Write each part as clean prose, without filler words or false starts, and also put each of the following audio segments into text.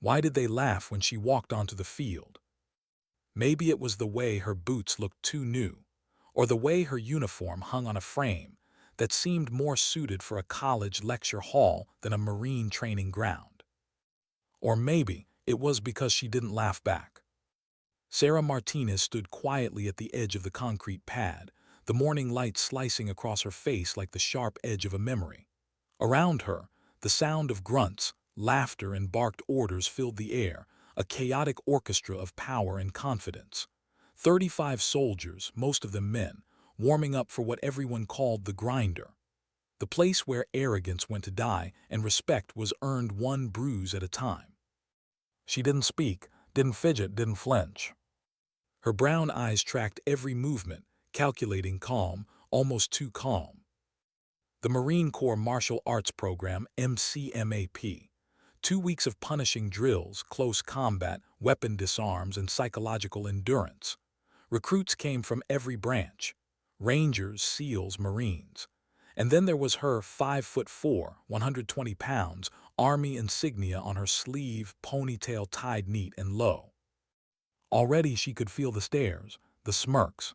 Why did they laugh when she walked onto the field? Maybe it was the way her boots looked too new, or the way her uniform hung on a frame that seemed more suited for a college lecture hall than a Marine training ground. Or maybe it was because she didn't laugh back. Sarah Martinez stood quietly at the edge of the concrete pad, the morning light slicing across her face like the sharp edge of a memory. Around her, the sound of grunts, laughter, and barked orders filled the air, a chaotic orchestra of power and confidence. 35 soldiers, most of them men, warming up for what everyone called the grinder, the place where arrogance went to die and respect was earned one bruise at a time. She didn't speak, didn't fidget, didn't flinch. Her brown eyes tracked every movement, calculating, calm, almost too calm. The Marine Corps Martial Arts Program, MCMAP. 2 weeks of punishing drills, close combat, weapon disarms, and psychological endurance. Recruits came from every branch: Rangers, SEALs, Marines. And then there was her 5'4", 120 pounds, Army insignia on her sleeve, ponytail tied neat and low. Already she could feel the stares, the smirks.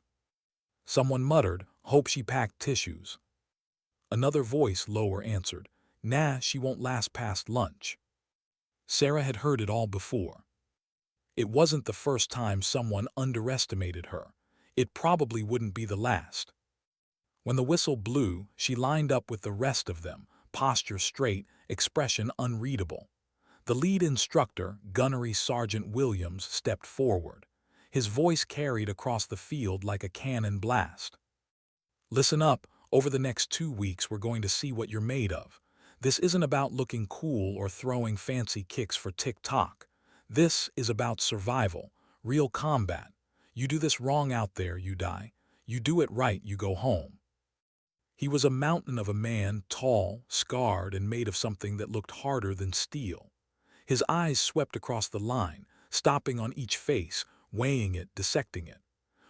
Someone muttered, "Hope she packed tissues." Another voice, lower, answered, "Nah, she won't last past lunch." Sarah had heard it all before. It wasn't the first time someone underestimated her. It probably wouldn't be the last. When the whistle blew, she lined up with the rest of them, posture straight, expression unreadable. The lead instructor, Gunnery Sergeant Williams, stepped forward. His voice carried across the field like a cannon blast. "Listen up, over the next 2 weeks we're going to see what you're made of. This isn't about looking cool or throwing fancy kicks for TikTok. This is about survival, real combat. You do this wrong out there, you die. You do it right, you go home." He was a mountain of a man, tall, scarred, and made of something that looked harder than steel. His eyes swept across the line, stopping on each face, weighing it, dissecting it.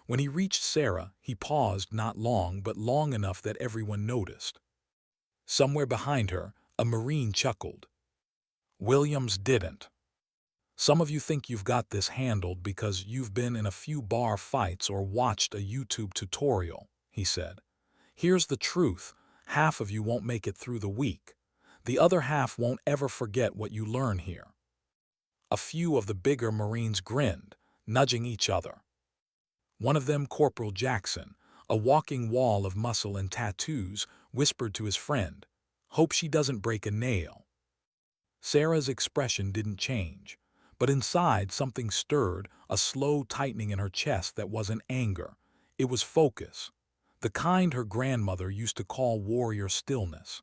When he reached Sarah, he paused, not long, but long enough that everyone noticed. Somewhere behind her, a Marine chuckled. Williams didn't. "Some of you think you've got this handled because you've been in a few bar fights or watched a YouTube tutorial," he said. "Here's the truth. Half of you won't make it through the week. The other half won't ever forget what you learn here." A few of the bigger Marines grinned, nudging each other. One of them, Corporal Jackson, a walking wall of muscle and tattoos, whispered to his friend, "Hope she doesn't break a nail." Sarah's expression didn't change, but inside something stirred, a slow tightening in her chest that wasn't anger. It was focus, the kind her grandmother used to call warrior stillness.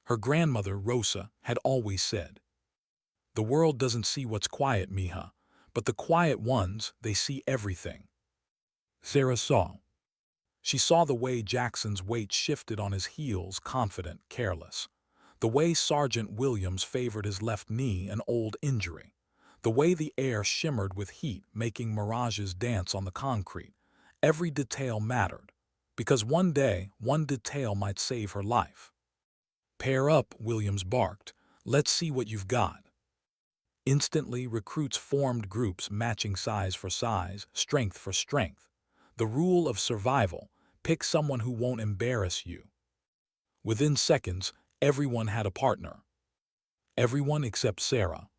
Her grandmother, Rosa, had always said, "The world doesn't see what's quiet, mija, but the quiet ones, they see everything." Sarah saw. She saw the way Jackson's weight shifted on his heels, confident, careless. The way Sergeant Williams favored his left knee, an old injury. The way the air shimmered with heat, making mirages dance on the concrete. Every detail mattered, because one day, one detail might save her life. "Pair up," Williams barked. "Let's see what you've got." Instantly, recruits formed groups matching size for size, strength for strength. The rule of survival: pick someone who won't embarrass you. Within seconds, everyone had a partner. Everyone except Sarah.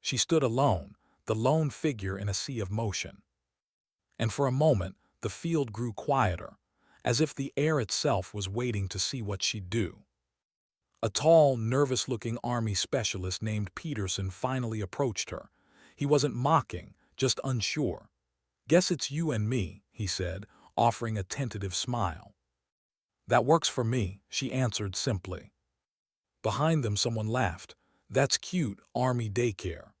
She stood alone, the lone figure in a sea of motion. And for a moment, the field grew quieter, as if the air itself was waiting to see what she'd do. A tall, nervous-looking Army specialist named Peterson finally approached her. He wasn't mocking, just unsure. "Guess it's you and me," he said, offering a tentative smile. "That works for me," she answered simply. Behind them someone laughed. "That's cute, Army daycare."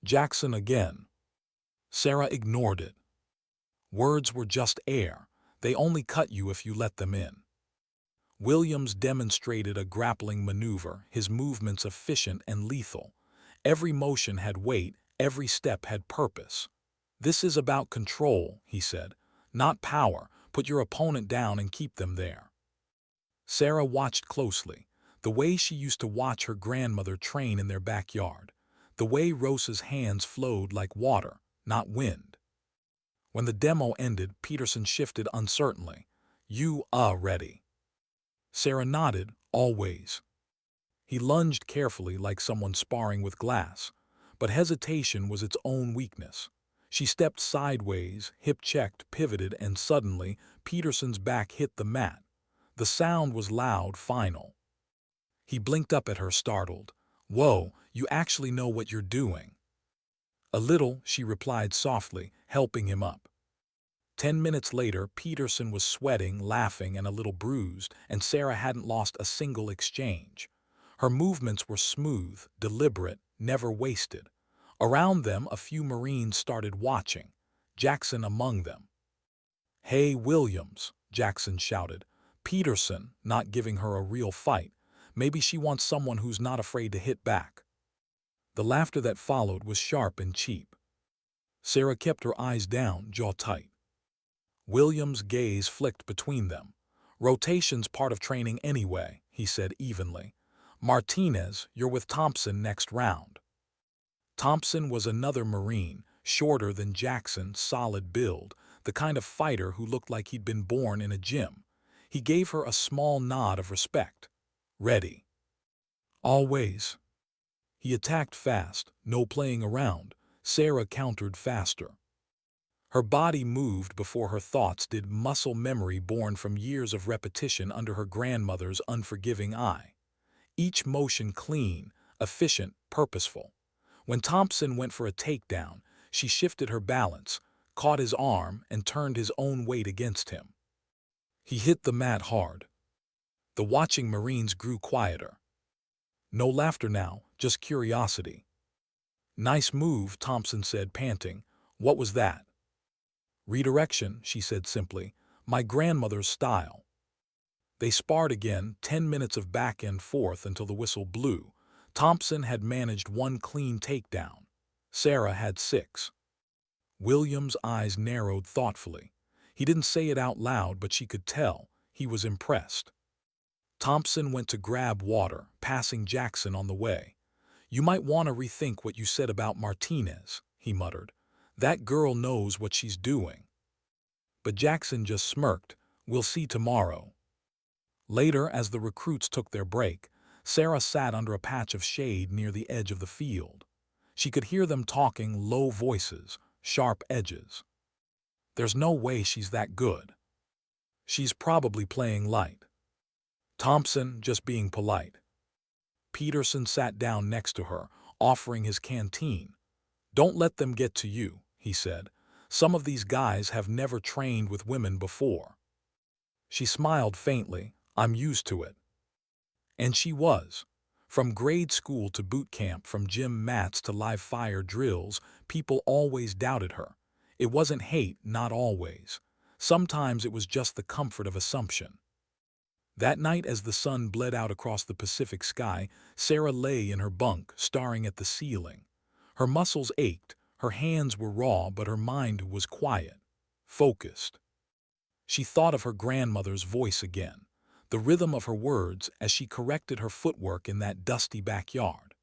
Jackson again. Sarah ignored it. Words were just air. They only cut you if you let them in. Williams demonstrated a grappling maneuver, his movements efficient and lethal. Every motion had weight, every step had purpose. "This is about control," he said, "not power. Put your opponent down and keep them there." Sarah watched closely, the way she used to watch her grandmother train in their backyard. the way Rose's hands flowed like water, not wind. When the demo ended, Peterson shifted uncertainly. "You are ready." Sarah nodded, "Always." He lunged carefully like someone sparring with glass, but hesitation was its own weakness. She stepped sideways, hip-checked, pivoted, and suddenly, Peterson's back hit the mat. The sound was loud, final. He blinked up at her, startled. "Whoa, you actually know what you're doing." "A little," she replied softly, helping him up. 10 minutes later, Peterson was sweating, laughing, and a little bruised, and Sarah hadn't lost a single exchange. Her movements were smooth, deliberate, never wasted. Around them, a few Marines started watching, Jackson among them. "Hey, Williams," Jackson shouted. Peterson, not giving her a real fight. Maybe she wants someone who's not afraid to hit back. The laughter that followed was sharp and cheap. Sarah kept her eyes down, jaw tight. Williams' gaze flicked between them. "Rotation's part of training anyway," he said evenly. "Martinez, you're with Thompson next round." Thompson was another Marine, shorter than Jackson, solid build, the kind of fighter who looked like he'd been born in a gym. He gave her a small nod of respect. "Ready." "Always." He attacked fast, no playing around. Sarah countered faster. Her body moved before her thoughts did, muscle memory born from years of repetition under her grandmother's unforgiving eye. Each motion clean, efficient, purposeful. When Thompson went for a takedown, she shifted her balance, caught his arm, and turned his own weight against him. He hit the mat hard. The watching Marines grew quieter. No laughter now, just curiosity. "Nice move," Thompson said, panting. "What was that?" "Redirection," she said simply. "My grandmother's style." They sparred again, 10 minutes of back and forth until the whistle blew. Thompson had managed one clean takedown. Sarah had 6. Williams' eyes narrowed thoughtfully. He didn't say it out loud, but she could tell. He was impressed. Thompson went to grab water, passing Jackson on the way. "You might want to rethink what you said about Martinez," he muttered. "That girl knows what she's doing." But Jackson just smirked. "We'll see tomorrow." Later, as the recruits took their break, Sarah sat under a patch of shade near the edge of the field. She could hear them talking, low voices, sharp edges. "There's no way she's that good. She's probably playing light." Thompson just being polite. Peterson sat down next to her, offering his canteen. "Don't let them get to you," he said. "Some of these guys have never trained with women before." She smiled faintly. "I'm used to it." And she was. From grade school to boot camp, from gym mats to live fire drills, people always doubted her. It wasn't hate, not always. Sometimes it was just the comfort of assumption. That night, as the sun bled out across the Pacific sky, Sarah lay in her bunk, staring at the ceiling. Her muscles ached, her hands were raw, but her mind was quiet, focused. She thought of her grandmother's voice again, the rhythm of her words as she corrected her footwork in that dusty backyard.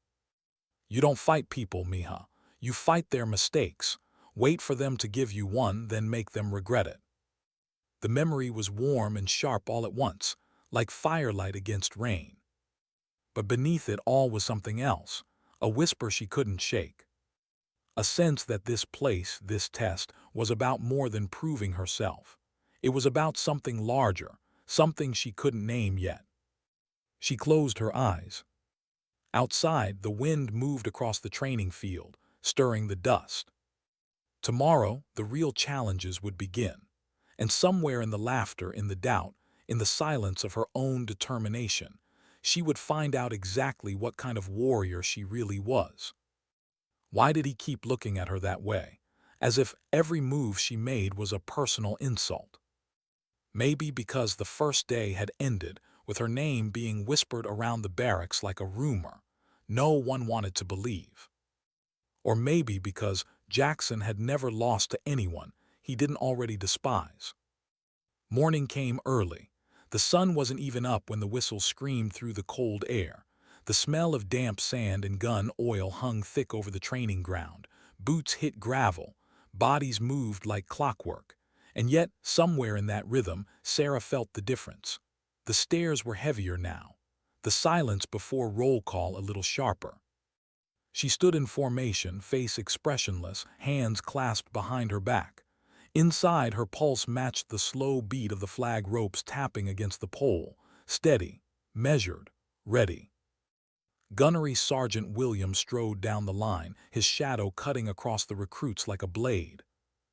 "You don't fight people, mija. You fight their mistakes. Wait for them to give you one, then make them regret it." The memory was warm and sharp all at once, like firelight against rain. But beneath it all was something else, a whisper she couldn't shake. A sense that this place, this test, was about more than proving herself. It was about something larger, something she couldn't name yet. She closed her eyes. Outside, the wind moved across the training field, stirring the dust. Tomorrow, the real challenges would begin. And somewhere in the laughter, in the doubt, in the silence of her own determination, she would find out exactly what kind of warrior she really was. Why did he keep looking at her that way, as if every move she made was a personal insult? Maybe because the first day had ended with her name being whispered around the barracks like a rumor no one wanted to believe. Or maybe because Jackson had never lost to anyone he didn't already despise. Morning came early. The sun wasn't even up when the whistle screamed through the cold air. The smell of damp sand and gun oil hung thick over the training ground. Boots hit gravel. Bodies moved like clockwork. And yet, somewhere in that rhythm, Sarah felt the difference. The stairs were heavier now. The silence before roll call a little sharper. She stood in formation, face expressionless, hands clasped behind her back. Inside, her pulse matched the slow beat of the flag ropes tapping against the pole. Steady, measured, ready. Gunnery Sergeant Williams strode down the line, his shadow cutting across the recruits like a blade.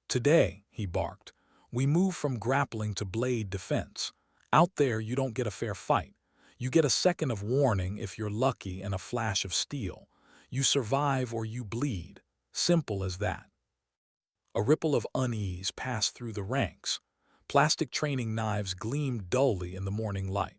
"Today," he barked, "we move from grappling to blade defense. Out there you don't get a fair fight. You get a second of warning if you're lucky and a flash of steel. You survive or you bleed. Simple as that." A ripple of unease passed through the ranks. Plastic training knives gleamed dully in the morning light.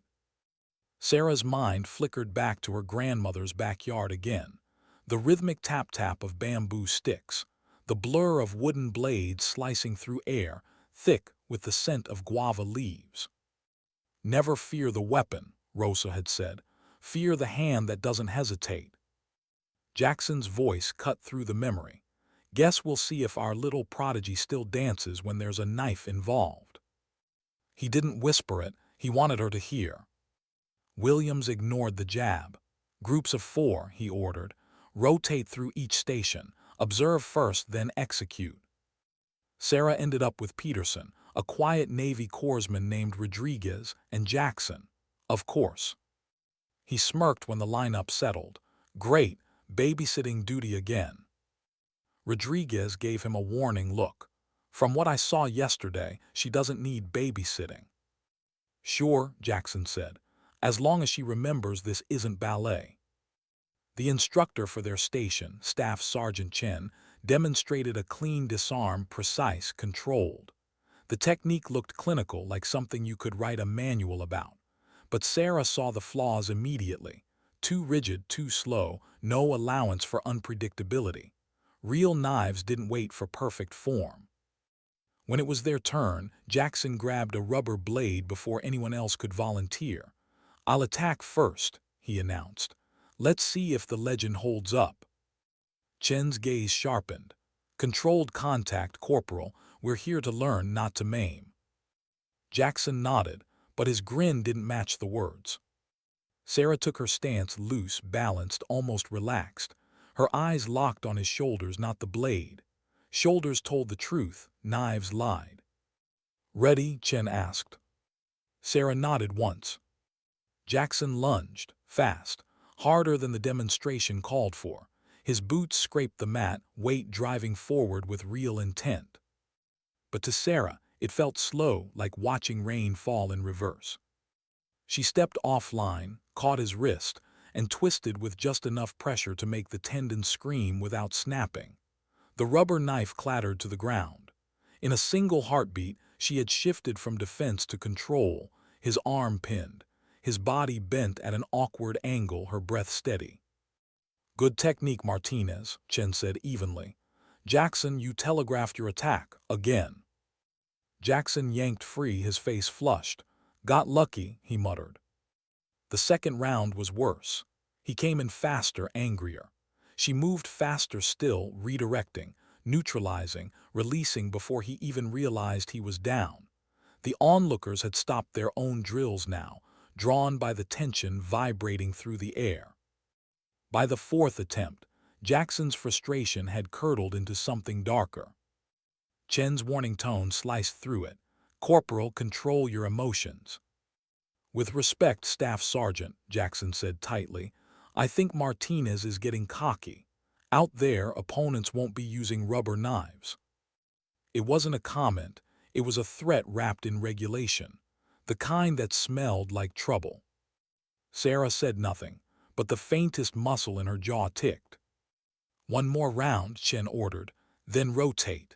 Sarah's mind flickered back to her grandmother's backyard again. The rhythmic tap-tap of bamboo sticks, the blur of wooden blades slicing through air, thick with the scent of guava leaves. "Never fear the weapon," Rosa had said. "Fear the hand that doesn't hesitate." Jackson's voice cut through the memory. "Guess we'll see if our little prodigy still dances when there's a knife involved." He didn't whisper it, he wanted her to hear. Williams ignored the jab. "Groups of 4, he ordered. "Rotate through each station. Observe first, then execute." Sarah ended up with Peterson, a quiet Navy corpsman named Rodriguez, and Jackson. Of course. He smirked when the lineup settled. "Great, babysitting duty again." Rodriguez gave him a warning look. "From what I saw yesterday, she doesn't need babysitting." "Sure," Jackson said, "as long as she remembers this isn't ballet." The instructor for their station, Staff Sergeant Chen, demonstrated a clean disarm, precise, controlled. The technique looked clinical, like something you could write a manual about. But Sarah saw the flaws immediately. Too rigid, too slow, no allowance for unpredictability. Real knives didn't wait for perfect form. When it was their turn, Jackson grabbed a rubber blade before anyone else could volunteer. "I'll attack first," he announced. "Let's see if the legend holds up." Chen's gaze sharpened. "Controlled contact, Corporal. We're here to learn, not to maim." Jackson nodded, but his grin didn't match the words. Sarah took her stance loose, balanced, almost relaxed. Her eyes locked on his shoulders, not the blade. Shoulders told the truth, knives lied. "Ready?" Chen asked. Sarah nodded once. Jackson lunged, fast, harder than the demonstration called for. His boots scraped the mat, weight driving forward with real intent. But to Sarah, it felt slow, like watching rain fall in reverse. She stepped offline, caught his wrist, and twisted with just enough pressure to make the tendon scream without snapping. The rubber knife clattered to the ground. In a single heartbeat, she had shifted from defense to control, his arm pinned, his body bent at an awkward angle, her breath steady. "Good technique, Martinez," Chen said evenly. "Jackson, you telegraphed your attack, again." Jackson yanked free, his face flushed. "Got lucky," he muttered. The second round was worse. He came in faster, angrier. She moved faster still, redirecting, neutralizing, releasing before he even realized he was down. The onlookers had stopped their own drills now, drawn by the tension vibrating through the air. By the fourth attempt, Jackson's frustration had curdled into something darker. Chen's warning tone sliced through it. "Corporal, control your emotions." "With respect, Staff Sergeant," Jackson said tightly, "I think Martinez is getting cocky. Out there, opponents won't be using rubber knives." It wasn't a comment, it was a threat wrapped in regulation, the kind that smelled like trouble. Sarah said nothing, but the faintest muscle in her jaw ticked. "One more round," Chen ordered, "then rotate."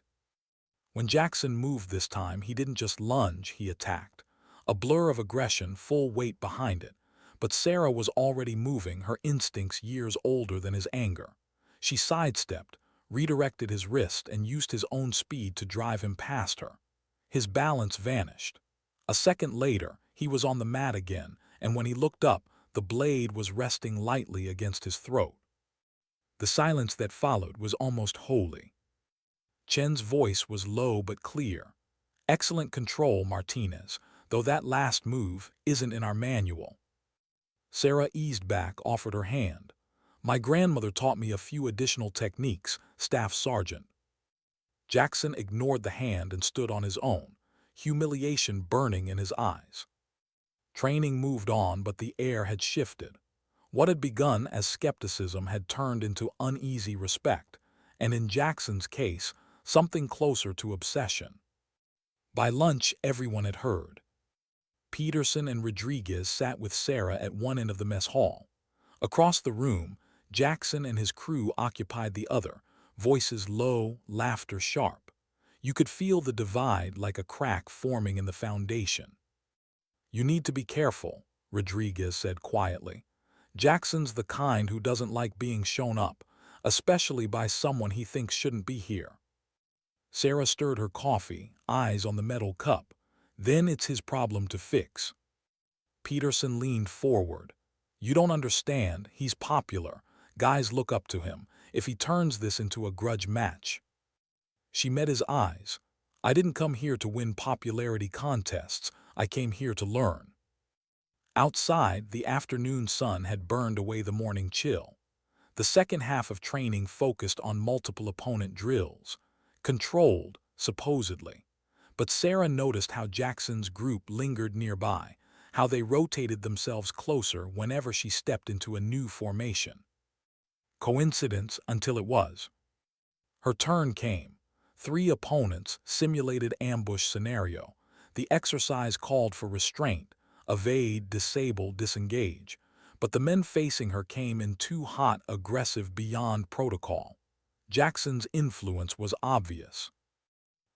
When Jackson moved this time, he didn't just lunge, he attacked. A blur of aggression, full weight behind it. But Sarah was already moving, her instincts years older than his anger. She sidestepped, redirected his wrist, and used his own speed to drive him past her. His balance vanished. A second later, he was on the mat again, and when he looked up, the The blade was resting lightly against his throat. The silence that followed was almost holy. Chen's voice was low but clear. "Excellent control, Martinez, though that last move isn't in our manual." Sarah eased back, offered her hand. "My grandmother taught me a few additional techniques, Staff Sergeant." Jackson ignored the hand and stood on his own, humiliation burning in his eyes. Training moved on, but the air had shifted. What had begun as skepticism had turned into uneasy respect, and in Jackson's case, something closer to obsession. By lunch, everyone had heard. Peterson and Rodriguez sat with Sarah at one end of the mess hall. Across the room, Jackson and his crew occupied the other, voices low, laughter sharp. You could feel the divide like a crack forming in the foundation. "You need to be careful," Rodriguez said quietly. "Jackson's the kind who doesn't like being shown up, especially by someone he thinks shouldn't be here." Sarah stirred her coffee, eyes on the metal cup. "Then it's his problem to fix." Peterson leaned forward. "You don't understand. He's popular. Guys look up to him. If he turns this into a grudge match." She met his eyes. "I didn't come here to win popularity contests. I came here to learn." Outside, the afternoon sun had burned away the morning chill. The second half of training focused on multiple opponent drills. Controlled, supposedly. But Sarah noticed how Jackson's group lingered nearby, how they rotated themselves closer whenever she stepped into a new formation. Coincidence until it was. Her turn came. 3 opponents, simulated ambush scenario. The exercise called for restraint, evade, disable, disengage. But the men facing her came in too hot, aggressive, beyond protocol. Jackson's influence was obvious.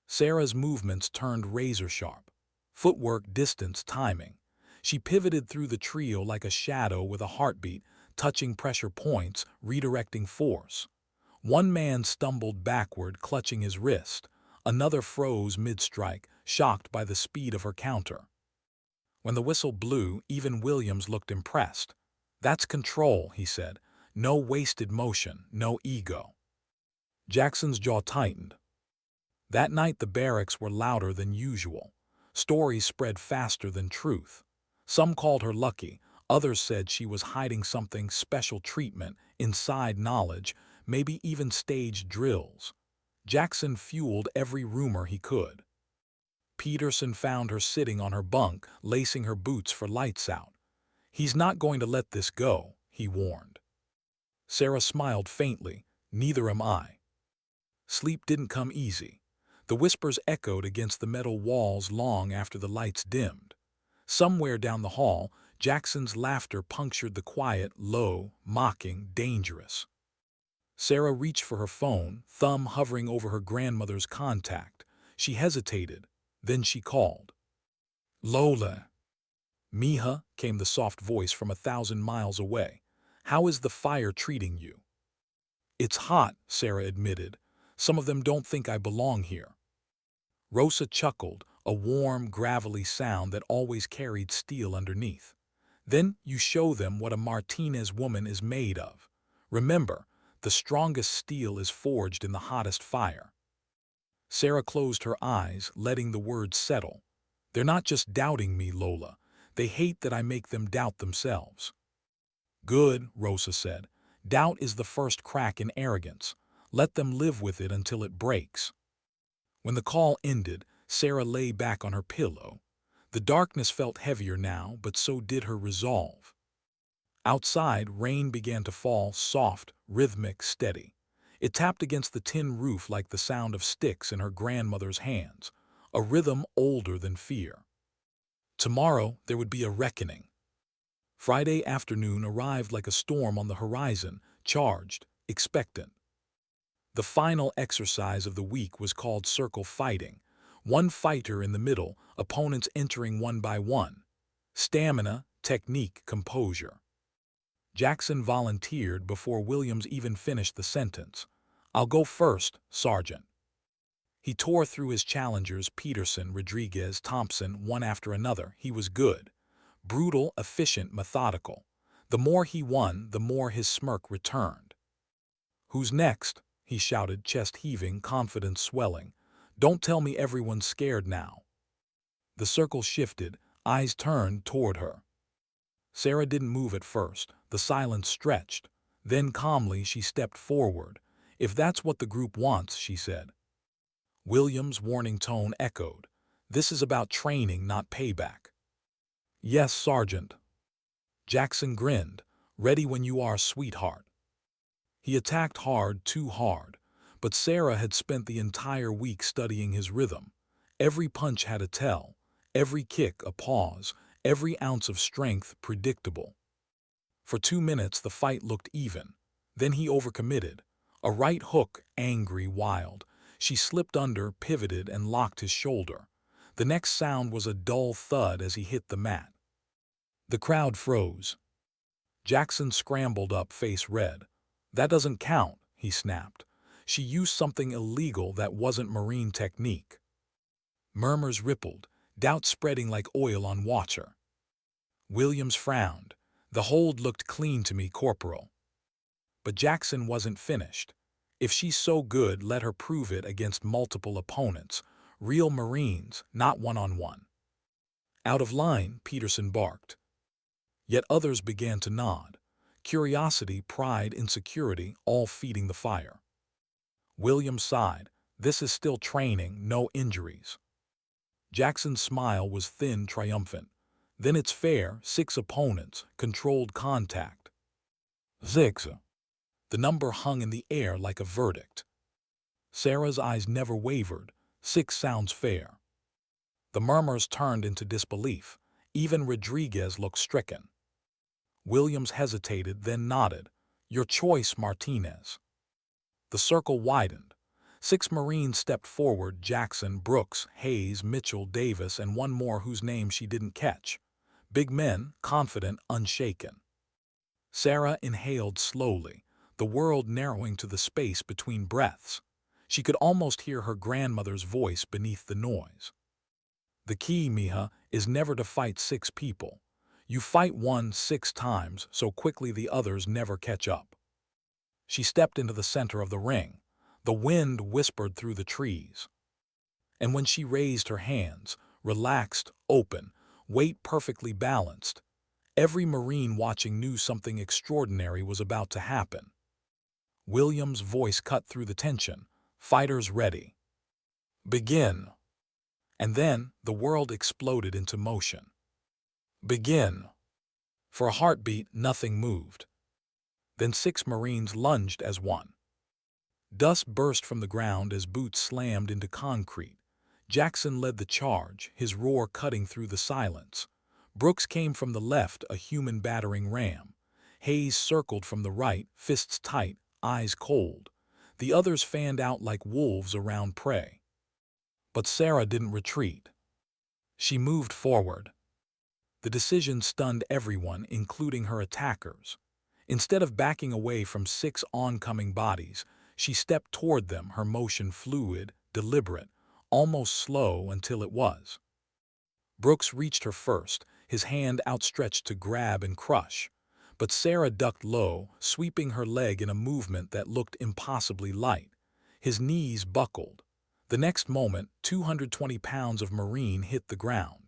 Sarah's movements turned razor-sharp. Footwork, distance, timing. She pivoted through the trio like a shadow with a heartbeat, touching pressure points, redirecting force. One man stumbled backward, clutching his wrist. Another froze mid-strike, shocked by the speed of her counter. When the whistle blew, even Williams looked impressed. "That's control," he said. "No wasted motion, no ego." Jackson's jaw tightened. That night the barracks were louder than usual. Stories spread faster than truth. Some called her lucky, others said she was hiding something, special treatment, inside knowledge, maybe even staged drills. Jackson fueled every rumor he could. Peterson found her sitting on her bunk, lacing her boots for lights out. "He's not going to let this go," he warned. Sarah smiled faintly. "Neither am I." Sleep didn't come easy. The whispers echoed against the metal walls long after the lights dimmed. Somewhere down the hall, Jackson's laughter punctured the quiet, low, mocking, dangerous. Sarah reached for her phone, thumb hovering over her grandmother's contact. She hesitated. Then she called. "Lola." "Mija," came the soft voice from 1,000 miles away. "How is the fire treating you?" "It's hot," Sarah admitted. "Some of them don't think I belong here." Rosa chuckled, a warm, gravelly sound that always carried steel underneath. "Then you show them what a Martinez woman is made of. Remember, the strongest steel is forged in the hottest fire." Sarah closed her eyes, letting the words settle. "They're not just doubting me, Lola. They hate that I make them doubt themselves." "Good," Rosa said. "Doubt is the first crack in arrogance. Let them live with it until it breaks." When the call ended, Sarah lay back on her pillow. The darkness felt heavier now, but so did her resolve. Outside, rain began to fall, soft, rhythmic, steady. It tapped against the tin roof like the sound of sticks in her grandmother's hands, a rhythm older than fear. Tomorrow there would be a reckoning. Friday afternoon arrived like a storm on the horizon, charged, expectant. The final exercise of the week was called circle fighting. One fighter in the middle, opponents entering one by one. Stamina, technique, composure. Jackson volunteered before Williams even finished the sentence. "I'll go first, Sergeant." He tore through his challengers, Peterson, Rodriguez, Thompson, one after another. He was good. Brutal, efficient, methodical. The more he won, the more his smirk returned. "Who's next?" he shouted, chest heaving, confidence swelling. "Don't tell me everyone's scared now." The circle shifted, eyes turned toward her. Sarah didn't move at first. The silence stretched. Then calmly she stepped forward. "If that's what the group wants," she said. William's warning tone echoed. "This is about training, not payback." "Yes, Sergeant." Jackson grinned. "Ready when you are, sweetheart." He attacked hard, too hard, but Sarah had spent the entire week studying his rhythm. Every punch had a tell, every kick a pause, every ounce of strength predictable. For 2 minutes the fight looked even. Then he overcommitted. A right hook, angry, wild. She slipped under, pivoted, and locked his shoulder. The next sound was a dull thud as he hit the mat. The crowd froze. Jackson scrambled up, face red. "That doesn't count," he snapped. "She used something illegal that wasn't Marine technique." Murmurs rippled, doubt spreading like oil on water. Williams frowned. "The hold looked clean to me, Corporal." But Jackson wasn't finished. "If she's so good, let her prove it against multiple opponents. Real Marines, not one-on-one." "Out of line," Peterson barked. Yet others began to nod. Curiosity, pride, insecurity, all feeding the fire. Williams sighed. "This is still training, no injuries." Jackson's smile was thin, triumphant. "Then it's fair, 6 opponents, controlled contact." 6. The number hung in the air like a verdict. Sarah's eyes never wavered. 6 sounds fair. The murmurs turned into disbelief. Even Rodriguez looked stricken. Williams hesitated, then nodded. "Your choice, Martinez." The circle widened. 6 Marines stepped forward: Jackson, Brooks, Hayes, Mitchell, Davis, and one more whose name she didn't catch. Big men, confident, unshaken. Sarah inhaled slowly, the world narrowing to the space between breaths. She could almost hear her grandmother's voice beneath the noise. "The key, mija, is never to fight 6 people. You fight one 6 times so quickly the others never catch up." She stepped into the center of the ring. The wind whispered through the trees. And when she raised her hands, relaxed, open, weight perfectly balanced, every Marine watching knew something extraordinary was about to happen. William's voice cut through the tension. "Fighters ready. Begin." And then the world exploded into motion. "Begin." For a heartbeat, nothing moved. Then 6 Marines lunged as one. Dust burst from the ground as boots slammed into concrete. Jackson led the charge, his roar cutting through the silence. Brooks came from the left, a human battering ram. Hayes circled from the right, fists tight, eyes cold. The others fanned out like wolves around prey. But Sarah didn't retreat. She moved forward. The decision stunned everyone, including her attackers. Instead of backing away from 6 oncoming bodies, she stepped toward them, her motion fluid, deliberate, almost slow until it was. Brooks reached her first, his hand outstretched to grab and crush. But Sarah ducked low, sweeping her leg in a movement that looked impossibly light. His knees buckled. The next moment, 220 pounds of Marine hit the ground.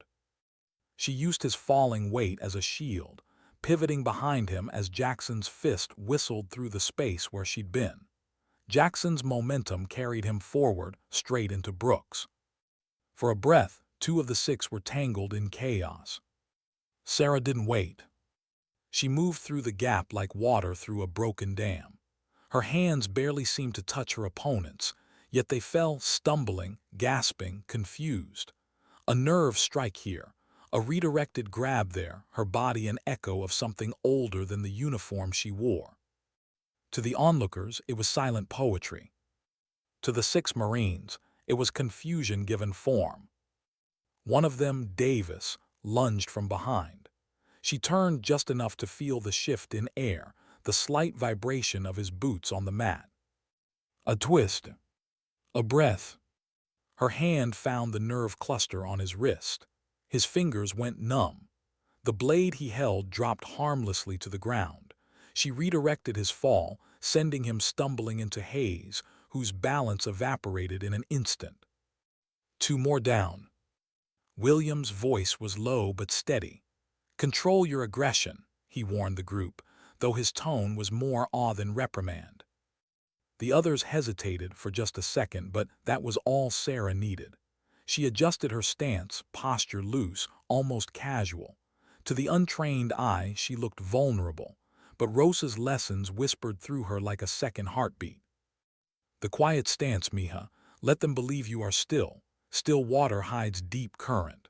She used his falling weight as a shield, pivoting behind him as Jackson's fist whistled through the space where she'd been. Jackson's momentum carried him forward, straight into Brooks. For a breath, 2 of the 6 were tangled in chaos. Sarah didn't wait. She moved through the gap like water through a broken dam. Her hands barely seemed to touch her opponents, yet they fell, stumbling, gasping, confused. A nerve strike here, a redirected grab there, her body an echo of something older than the uniform she wore. To the onlookers, it was silent poetry. To the 6 Marines, it was confusion given form. One of them, Davis, lunged from behind. She turned just enough to feel the shift in air, the slight vibration of his boots on the mat. A twist. A breath. Her hand found the nerve cluster on his wrist. His fingers went numb. The blade he held dropped harmlessly to the ground. She redirected his fall, sending him stumbling into Hayes, whose balance evaporated in an instant. Two more down. William's voice was low but steady. "Control your aggression," he warned the group, though his tone was more awe than reprimand. The others hesitated for just a second, but that was all Sarah needed. She adjusted her stance, posture loose, almost casual. To the untrained eye, she looked vulnerable, but Rosa's lessons whispered through her like a second heartbeat. "The quiet stance, Mija. Let them believe you are still. Still water hides deep current."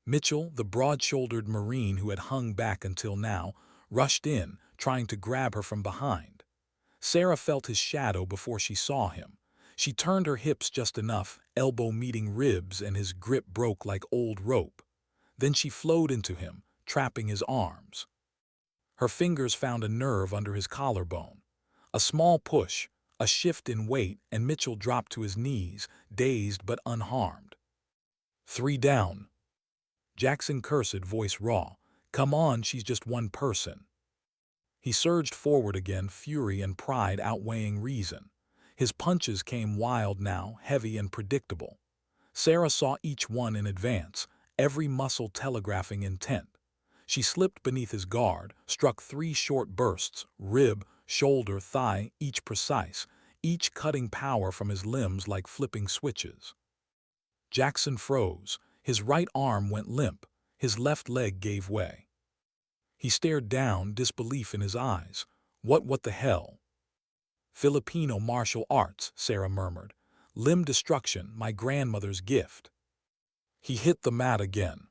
Mitchell, the broad-shouldered Marine who had hung back until now, rushed in, trying to grab her from behind. Sarah felt his shadow before she saw him. She turned her hips just enough, elbow meeting ribs, and his grip broke like old rope. Then she flowed into him, trapping his arms. Her fingers found a nerve under his collarbone. A small push, a shift in weight, and Mitchell dropped to his knees, dazed but unharmed. Three down. Jackson cursed, voice raw. "Come on, she's just one person." He surged forward again, fury and pride outweighing reason. His punches came wild now, heavy and predictable. Sarah saw each one in advance, every muscle telegraphing intent. She slipped beneath his guard, struck three short bursts, rib, shoulder, thigh, each precise, each cutting power from his limbs like flipping switches. Jackson froze. His right arm went limp. His left leg gave way. He stared down, disbelief in his eyes. What the hell?" "Filipino martial arts," Sarah murmured. "Limb destruction, my grandmother's gift." He hit the mat again.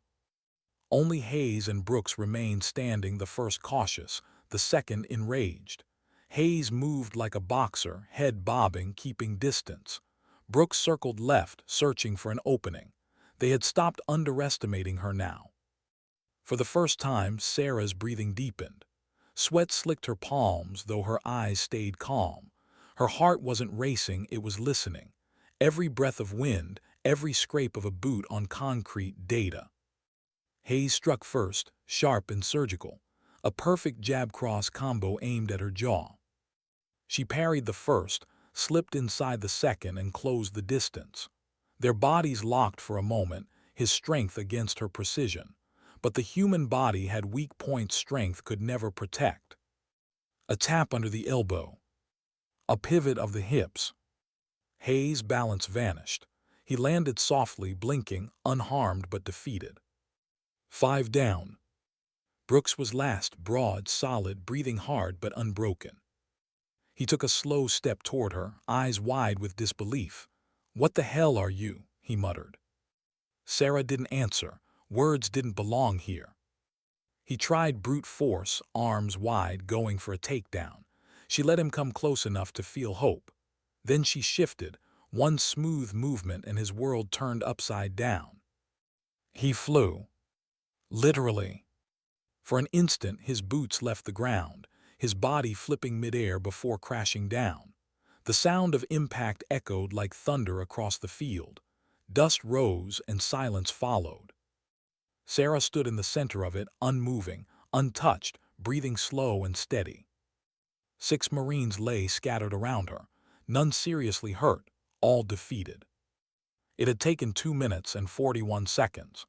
Only Hayes and Brooks remained standing, the first cautious, the second enraged. Hayes moved like a boxer, head bobbing, keeping distance. Brooks circled left, searching for an opening. They had stopped underestimating her now. For the first time, Sarah's breathing deepened. Sweat slicked her palms, though her eyes stayed calm. Her heart wasn't racing, it was listening. Every breath of wind, every scrape of a boot on concrete, data. Hayes struck first, sharp and surgical. A perfect jab-cross combo aimed at her jaw. She parried the first, slipped inside the second, and closed the distance. Their bodies locked for a moment, his strength against her precision. But the human body had weak points strength could never protect. A tap under the elbow. A pivot of the hips. Hayes' balance vanished. He landed softly, blinking, unharmed but defeated. Five down. Brooks was last, broad, solid, breathing hard but unbroken. He took a slow step toward her, eyes wide with disbelief. "What the hell are you?" he muttered. Sarah didn't answer. Words didn't belong here. He tried brute force, arms wide, going for a takedown. She let him come close enough to feel hope. Then she shifted, one smooth movement and his world turned upside down. He flew. Literally. For an instant his boots left the ground, his body flipping midair before crashing down. The sound of impact echoed like thunder across the field. Dust rose and silence followed. Sarah stood in the center of it, unmoving, untouched, breathing slow and steady. 6 Marines lay scattered around her, none seriously hurt, all defeated. It had taken 2 minutes and 41 seconds.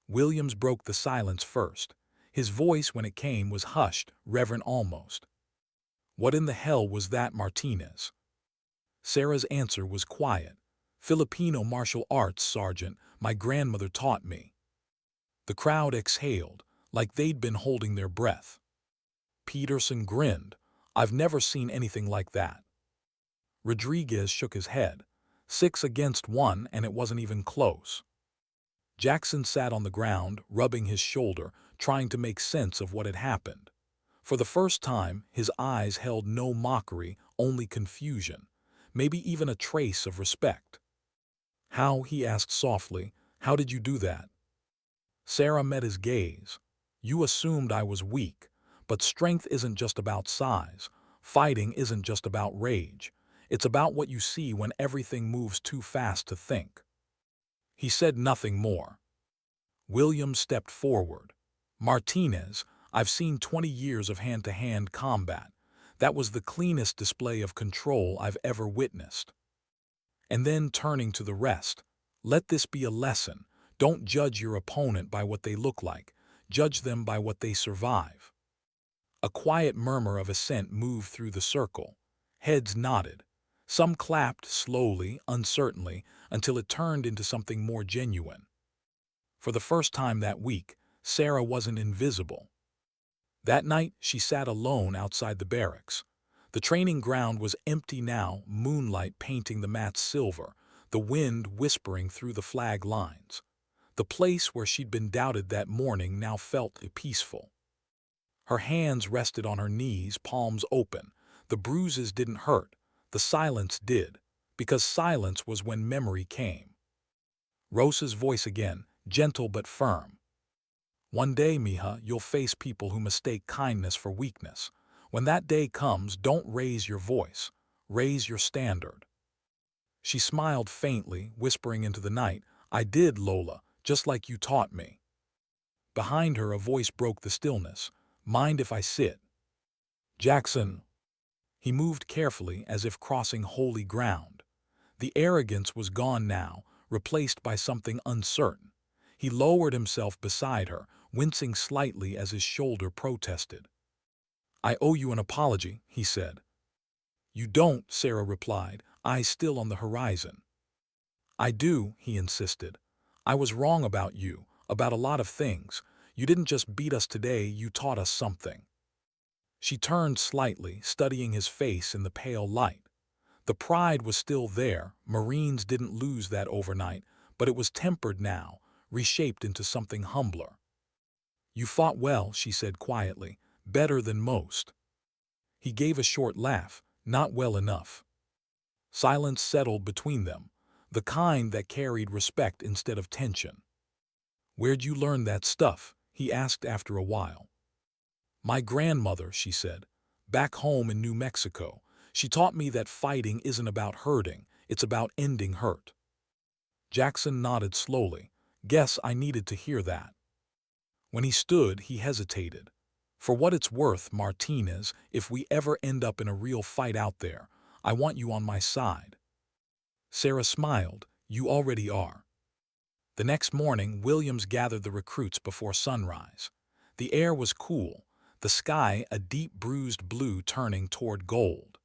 Williams broke the silence first. His voice, when it came, was hushed, reverent almost. "What in the hell was that, Martinez?" Sarah's answer was quiet. "Filipino martial arts, Sergeant. My grandmother taught me." The crowd exhaled, like they'd been holding their breath. Peterson grinned. "I've never seen anything like that." Rodriguez shook his head. 6 against 1, and it wasn't even close. Jackson sat on the ground, rubbing his shoulder, trying to make sense of what had happened. For the first time, his eyes held no mockery, only confusion, maybe even a trace of respect. "How?" he asked softly. "How did you do that?" Sarah met his gaze. "You assumed I was weak, but strength isn't just about size. Fighting isn't just about rage. It's about what you see when everything moves too fast to think." He said nothing more. William stepped forward. Martinez, I've seen 20 years of hand-to-hand combat. That was the cleanest display of control I've ever witnessed. And then turning to the rest, let this be a lesson. Don't judge your opponent by what they look like. Judge them by what they survive. A quiet murmur of assent moved through the circle. Heads nodded. Some clapped slowly, uncertainly, until it turned into something more genuine. For the first time that week, Sarah wasn't invisible. That night, she sat alone outside the barracks. The training ground was empty now, moonlight painting the mats silver, the wind whispering through the flag lines. The place where she'd been doubted that morning now felt peaceful. Her hands rested on her knees, palms open. The bruises didn't hurt. The silence did, because silence was when memory came. Rosa's voice again, gentle but firm. One day, Mija, you'll face people who mistake kindness for weakness. When that day comes, don't raise your voice. Raise your standard. She smiled faintly, whispering into the night, I did, Lola, just like you taught me. Behind her, a voice broke the stillness. Mind if I sit? Jackson. He moved carefully, as if crossing holy ground. The arrogance was gone now, replaced by something uncertain. He lowered himself beside her, wincing slightly as his shoulder protested. I owe you an apology, he said. You don't, Sarah replied, eyes still on the horizon. I do, he insisted. I was wrong about you, about a lot of things. You didn't just beat us today, you taught us something. She turned slightly, studying his face in the pale light. The pride was still there. Marines didn't lose that overnight, but it was tempered now, reshaped into something humbler. You fought well, she said quietly, better than most. He gave a short laugh, not well enough. Silence settled between them, the kind that carried respect instead of tension. Where'd you learn that stuff? He asked after a while. My grandmother, she said, back home in New Mexico. She taught me that fighting isn't about hurting, it's about ending hurt. Jackson nodded slowly. Guess I needed to hear that. When he stood, he hesitated. For what it's worth, Martinez, if we ever end up in a real fight out there, I want you on my side. Sarah smiled. You already are. The next morning, Williams gathered the recruits before sunrise. The air was cool, the sky a deep bruised blue turning toward gold.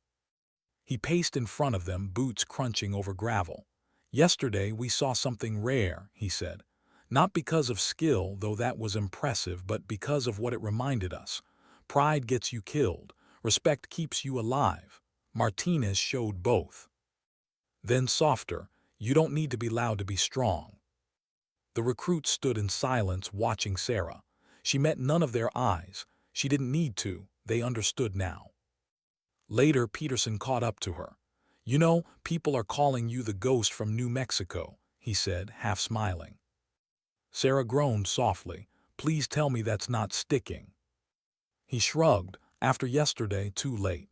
He paced in front of them, boots crunching over gravel. Yesterday we saw something rare, he said. Not because of skill, though that was impressive, but because of what it reminded us. Pride gets you killed. Respect keeps you alive. Martinez showed both. Then softer, you don't need to be loud to be strong. The recruits stood in silence, watching Sarah. She met none of their eyes. She didn't need to. They understood now. Later, Peterson caught up to her. You know, people are calling you the ghost from New Mexico, he said, half smiling. Sarah groaned softly. Please tell me that's not sticking. He shrugged. After yesterday, too late.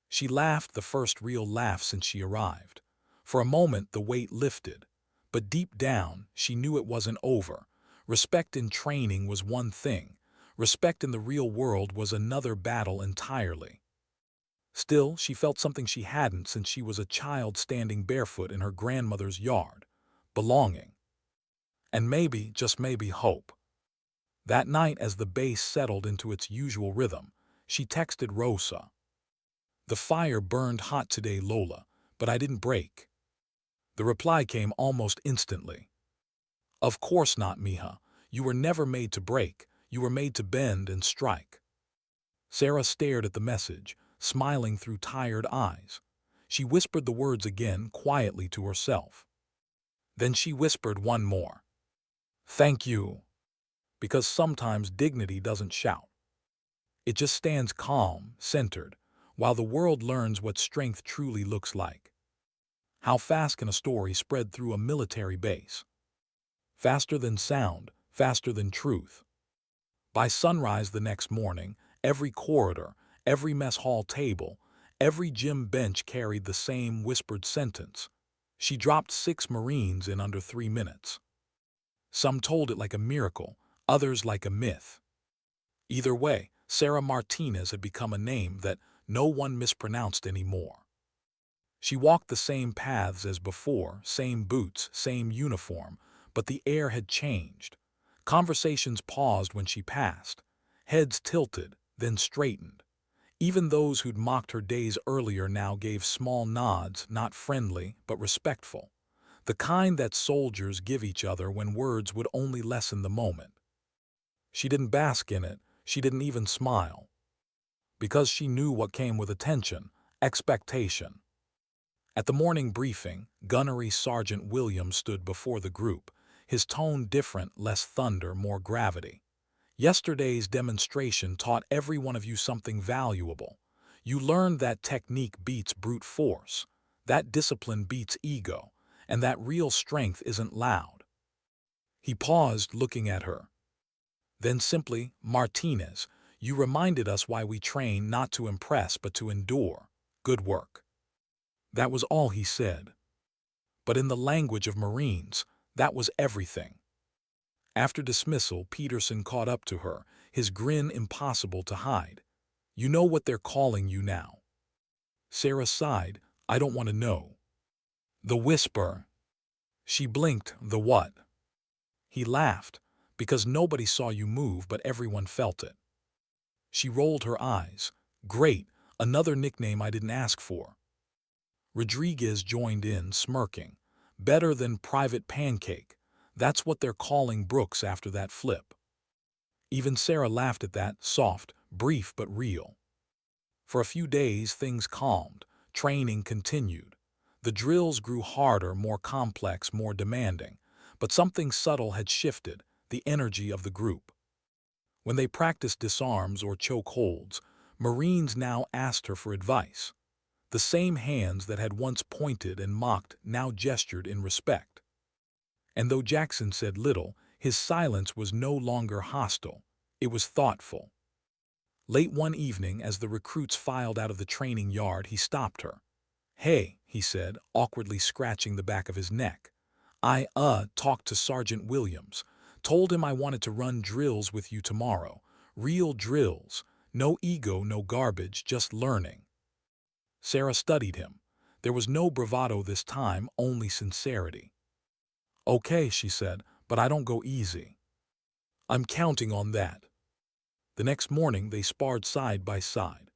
She laughed, the first real laugh since she arrived. For a moment, the weight lifted. But deep down, she knew it wasn't over. Respect in training was one thing. Respect in the real world was another battle entirely. Still, she felt something she hadn't since she was a child standing barefoot in her grandmother's yard. Belonging. And maybe, just maybe, hope. That night, as the bass settled into its usual rhythm, she texted Rosa. The fire burned hot today, Lola, but I didn't break. The reply came almost instantly. Of course not, Mija. You were never made to break. You were made to bend and strike. Sarah stared at the message, smiling through tired eyes. She whispered the words again, quietly to herself. Then she whispered one more. Thank you. Because sometimes dignity doesn't shout. It just stands calm, centered, while the world learns what strength truly looks like. How fast can a story spread through a military base? Faster than sound, faster than truth. By sunrise the next morning, every corridor, every mess hall table, every gym bench carried the same whispered sentence. She dropped 6 Marines in under 3 minutes. Some told it like a miracle, others like a myth. Either way, Sarah Martinez had become a name that no one mispronounced anymore. She walked the same paths as before, same boots, same uniform, but the air had changed. Conversations paused when she passed. Heads tilted, then straightened. Even those who'd mocked her days earlier now gave small nods, not friendly, but respectful. The kind that soldiers give each other when words would only lessen the moment. She didn't bask in it, she didn't even smile. Because she knew what came with attention, expectation. At the morning briefing, Gunnery Sergeant Williams stood before the group, his tone different, less thunder, more gravity. Yesterday's demonstration taught every one of you something valuable. You learned that technique beats brute force, that discipline beats ego, and that real strength isn't loud. He paused, looking at her. Then simply, Martinez, you reminded us why we train, not to impress but to endure. Good work. That was all he said. But in the language of Marines, that was everything. After dismissal, Peterson caught up to her, his grin impossible to hide. You know what they're calling you now. Sarah sighed. I don't want to know. The whisper. She blinked. The what? He laughed, because nobody saw you move but everyone felt it. She rolled her eyes. Great, another nickname I didn't ask for. Rodriguez joined in, smirking. Better than Private Pancake. That's what they're calling Brooks after that flip. Even Sarah laughed at that, soft, brief but real. For a few days things calmed, training continued. The drills grew harder, more complex, more demanding, but something subtle had shifted, the energy of the group. When they practiced disarms or choke holds, Marines now asked her for advice. The same hands that had once pointed and mocked now gestured in respect. And though Jackson said little, his silence was no longer hostile. It was thoughtful. Late one evening, as the recruits filed out of the training yard, he stopped her. Hey, he said, awkwardly scratching the back of his neck. I, talked to Sergeant Williams. Told him I wanted to run drills with you tomorrow. Real drills. No ego, no garbage, just learning. Sarah studied him. There was no bravado this time, only sincerity. Okay, she said, but I don't go easy. I'm counting on that. The next morning they sparred side by side.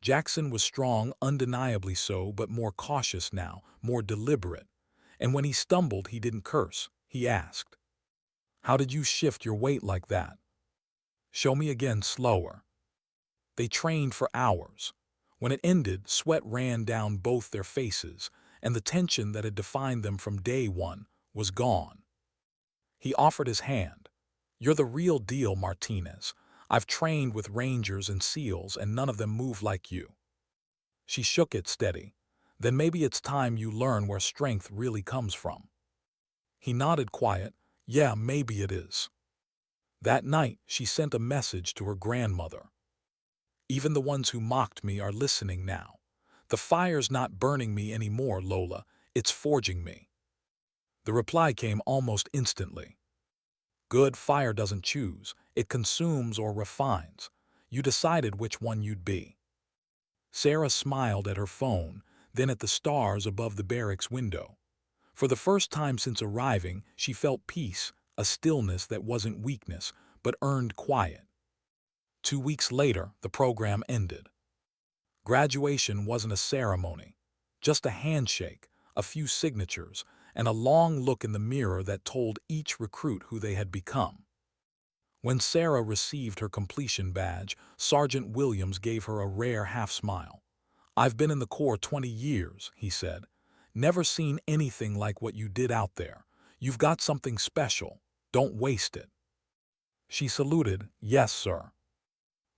Jackson was strong, undeniably so, but more cautious now, more deliberate. And when he stumbled, he didn't curse. He asked, How did you shift your weight like that? Show me again, slower. They trained for hours. When it ended, sweat ran down both their faces, and the tension that had defined them from day one was gone. He offered his hand. You're the real deal, Martinez. I've trained with Rangers and SEALs, and none of them move like you. She shook it steady. Then maybe it's time you learn where strength really comes from. He nodded quiet. Yeah, maybe it is. That night, she sent a message to her grandmother. Even the ones who mocked me are listening now. The fire's not burning me anymore, Lola. It's forging me. The reply came almost instantly. Good, fire doesn't choose. It consumes or refines. You decided which one you'd be. Sarah smiled at her phone, then at the stars above the barracks window. For the first time since arriving, she felt peace, a stillness that wasn't weakness, but earned quiet. 2 weeks later, the program ended. Graduation wasn't a ceremony, just a handshake, a few signatures, and a long look in the mirror that told each recruit who they had become. When Sarah received her completion badge, Sergeant Williams gave her a rare half-smile. I've been in the Corps 20 years, he said. Never seen anything like what you did out there. You've got something special. Don't waste it. She saluted, yes, sir.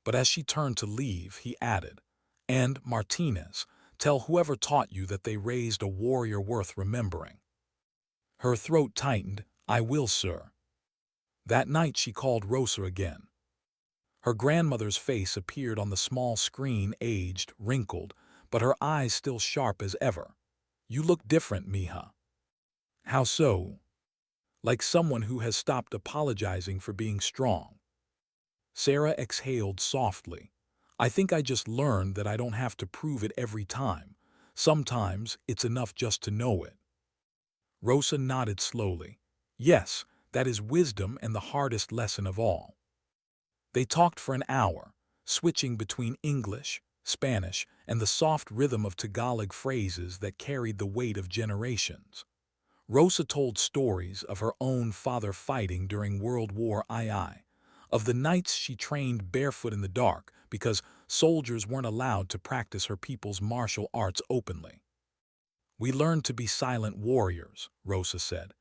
But as she turned to leave, he added, and, Martinez, tell whoever taught you that they raised a warrior worth remembering. Her throat tightened. I will, sir. That night she called Rosa again. Her grandmother's face appeared on the small screen, aged, wrinkled, but her eyes still sharp as ever. You look different, mija. How so? like someone who has stopped apologizing for being strong. Sarah exhaled softly. I think I just learned that I don't have to prove it every time. Sometimes it's enough just to know it. Rosa nodded slowly. Yes, that is wisdom and the hardest lesson of all. They talked for an hour, switching between English, Spanish, and the soft rhythm of Tagalog phrases that carried the weight of generations. Rosa told stories of her own father fighting during World War II, of the nights she trained barefoot in the dark because soldiers weren't allowed to practice her people's martial arts openly. We learned to be silent warriors, Rosa said,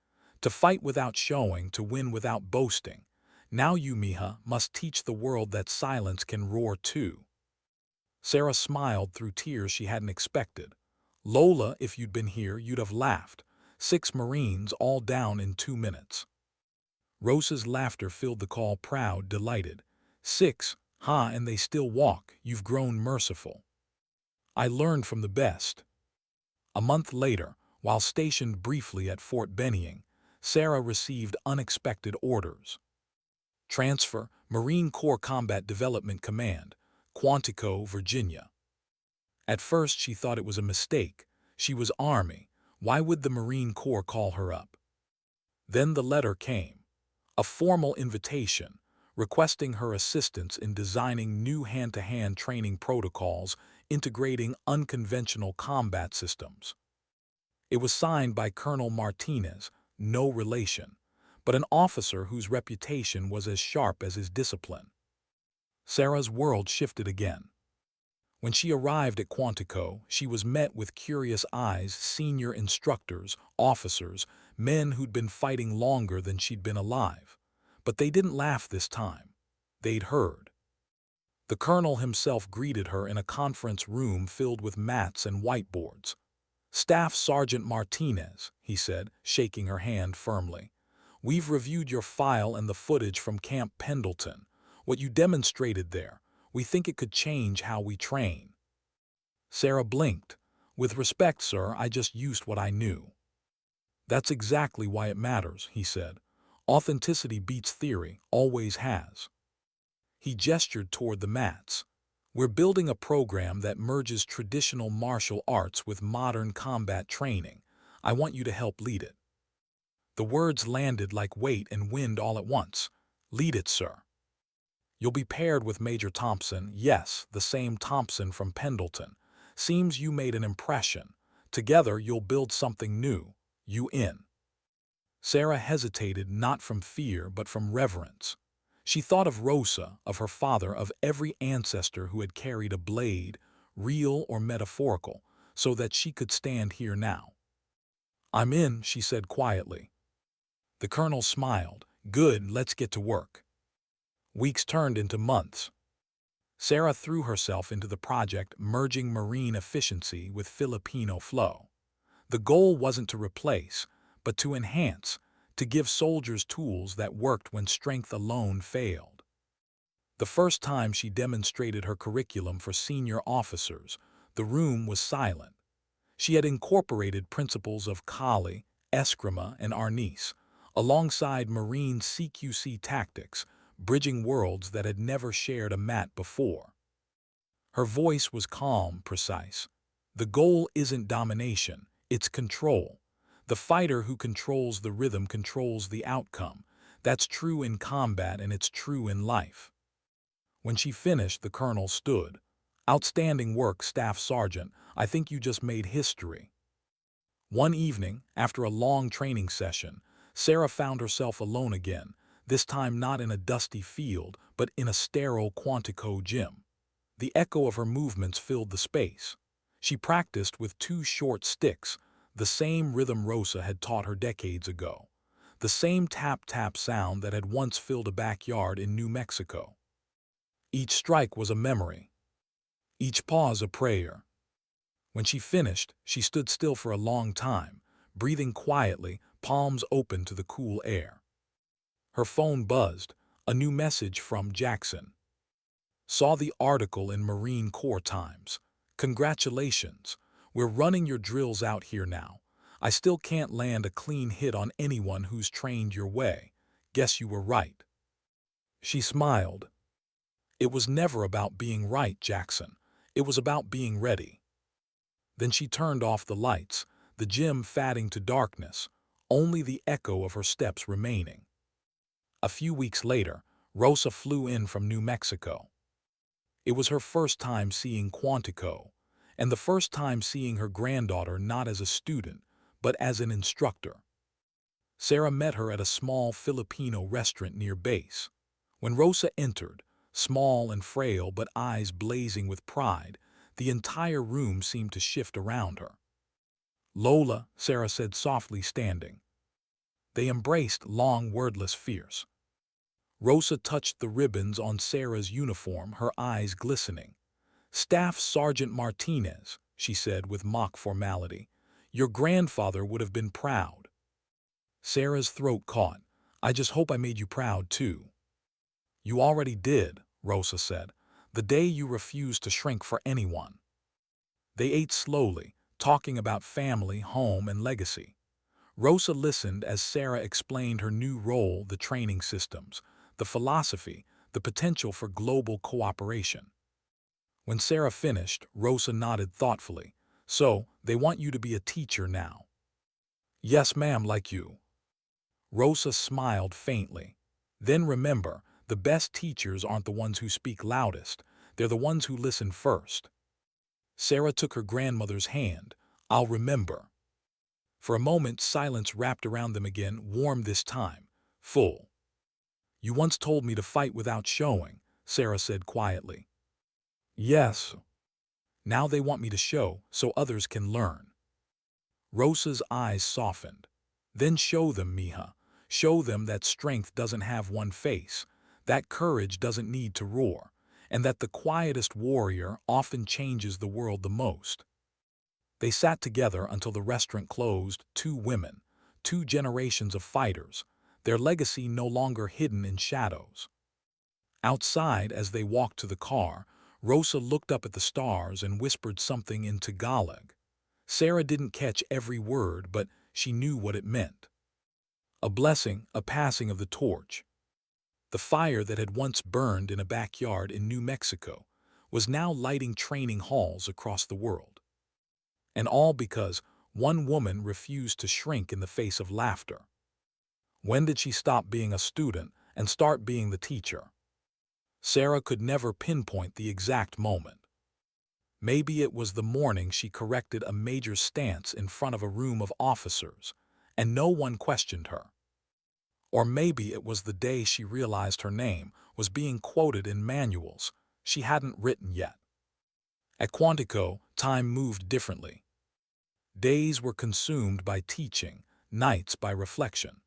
to fight without showing, to win without boasting. Now you, Mija, must teach the world that silence can roar too. Sarah smiled through tears she hadn't expected. Lola, if you'd been here, you'd have laughed. 6 Marines all down in 2 minutes. Rosa's laughter filled the call, proud, delighted. 6, huh, and they still walk. You've grown merciful. I learned from the best. A month later, while stationed briefly at Fort Benning, Sarah received unexpected orders. Transfer, Marine Corps Combat Development Command, Quantico, Virginia. At first she thought it was a mistake. She was Army. Why would the Marine Corps call her up? Then the letter came. A formal invitation, requesting her assistance in designing new hand-to-hand training protocols integrating unconventional combat systems. It was signed by Colonel Martinez, no relation, but an officer whose reputation was as sharp as his discipline. Sarah's world shifted again. When she arrived at Quantico, she was met with curious eyes, senior instructors, officers, men who'd been fighting longer than she'd been alive. But they didn't laugh this time. They'd heard. The colonel himself greeted her in a conference room filled with mats and whiteboards. Staff Sergeant Martinez, he said, shaking her hand firmly. We've reviewed your file and the footage from Camp Pendleton. What you demonstrated there, we think it could change how we train. Sarah blinked. With respect, sir, I just used what I knew. That's exactly why it matters, he said. Authenticity beats theory, always has. He gestured toward the mats. We're building a program that merges traditional martial arts with modern combat training. I want you to help lead it. The words landed like weight and wind all at once. Lead it, sir. You'll be paired with Major Thompson, yes, the same Thompson from Pendleton. Seems you made an impression. Together you'll build something new. You in. Sarah hesitated, not from fear but from reverence. She thought of Rosa, of her father, of every ancestor who had carried a blade, real or metaphorical, so that she could stand here now. I'm in, she said quietly. The colonel smiled. Good, let's get to work. Weeks turned into months. Sarah threw herself into the project, merging marine efficiency with Filipino flow. The goal wasn't to replace, but to enhance, to give soldiers tools that worked when strength alone failed. The first time she demonstrated her curriculum for senior officers, the room was silent. She had incorporated principles of Kali, Eskrima, and Arnis, alongside Marine CQC tactics, bridging worlds that had never shared a mat before. Her voice was calm, precise. The goal isn't domination, it's control. The fighter who controls the rhythm controls the outcome. That's true in combat and it's true in life. When she finished, the colonel stood. Outstanding work, Staff Sergeant. I think you just made history. One evening, after a long training session, Sarah found herself alone again, this time not in a dusty field, but in a sterile Quantico gym. The echo of her movements filled the space. She practiced with 2 short sticks, the same rhythm Rosa had taught her decades ago, the same tap-tap sound that had once filled a backyard in New Mexico. Each strike was a memory, each pause a prayer. When she finished, she stood still for a long time, breathing quietly, palms open to the cool air. Her phone buzzed, a new message from Jackson. Saw the article in Marine Corps Times. Congratulations, we're running your drills out here now. I still can't land a clean hit on anyone who's trained your way. Guess you were right." She smiled. "It was never about being right, Jackson. It was about being ready." Then she turned off the lights, the gym fading to darkness, only the echo of her steps remaining. A few weeks later, Rosa flew in from New Mexico. It was her first time seeing Quantico, and the first time seeing her granddaughter not as a student, but as an instructor. Sarah met her at a small Filipino restaurant near base. When Rosa entered, small and frail but eyes blazing with pride, the entire room seemed to shift around her. "Lola," Sarah said softly, standing. They embraced, long, wordless, fierce. Rosa touched the ribbons on Sarah's uniform, her eyes glistening. "Staff Sergeant Martinez," she said with mock formality. "Your grandfather would have been proud." Sarah's throat caught. "I just hope I made you proud, too." "You already did," Rosa said, "the day you refused to shrink for anyone." They ate slowly, talking about family, home, and legacy. Rosa listened as Sarah explained her new role, the training systems, the philosophy, the potential for global cooperation. When Sarah finished, Rosa nodded thoughtfully. "So, they want you to be a teacher now?" "Yes, ma'am, like you." Rosa smiled faintly. "Then remember, the best teachers aren't the ones who speak loudest, they're the ones who listen first." Sarah took her grandmother's hand. "I'll remember." For a moment, silence wrapped around them again, warm this time, full. "You once told me to fight without showing," Sarah said quietly. "Yes. Now they want me to show, so others can learn." Rosa's eyes softened. "Then show them, mija. Show them that strength doesn't have one face, that courage doesn't need to roar, and that the quietest warrior often changes the world the most." They sat together until the restaurant closed, two women, two generations of fighters, their legacy no longer hidden in shadows. Outside, as they walked to the car, Rosa looked up at the stars and whispered something in Tagalog. Sarah didn't catch every word, but she knew what it meant. A blessing, a passing of the torch. The fire that had once burned in a backyard in New Mexico was now lighting training halls across the world. And all because one woman refused to shrink in the face of laughter. When did she stop being a student and start being the teacher? Sarah could never pinpoint the exact moment. Maybe it was the morning she corrected a major stance in front of a room of officers, and no one questioned her. Or maybe it was the day she realized her name was being quoted in manuals she hadn't written yet. At Quantico, time moved differently. Days were consumed by teaching, nights by reflection.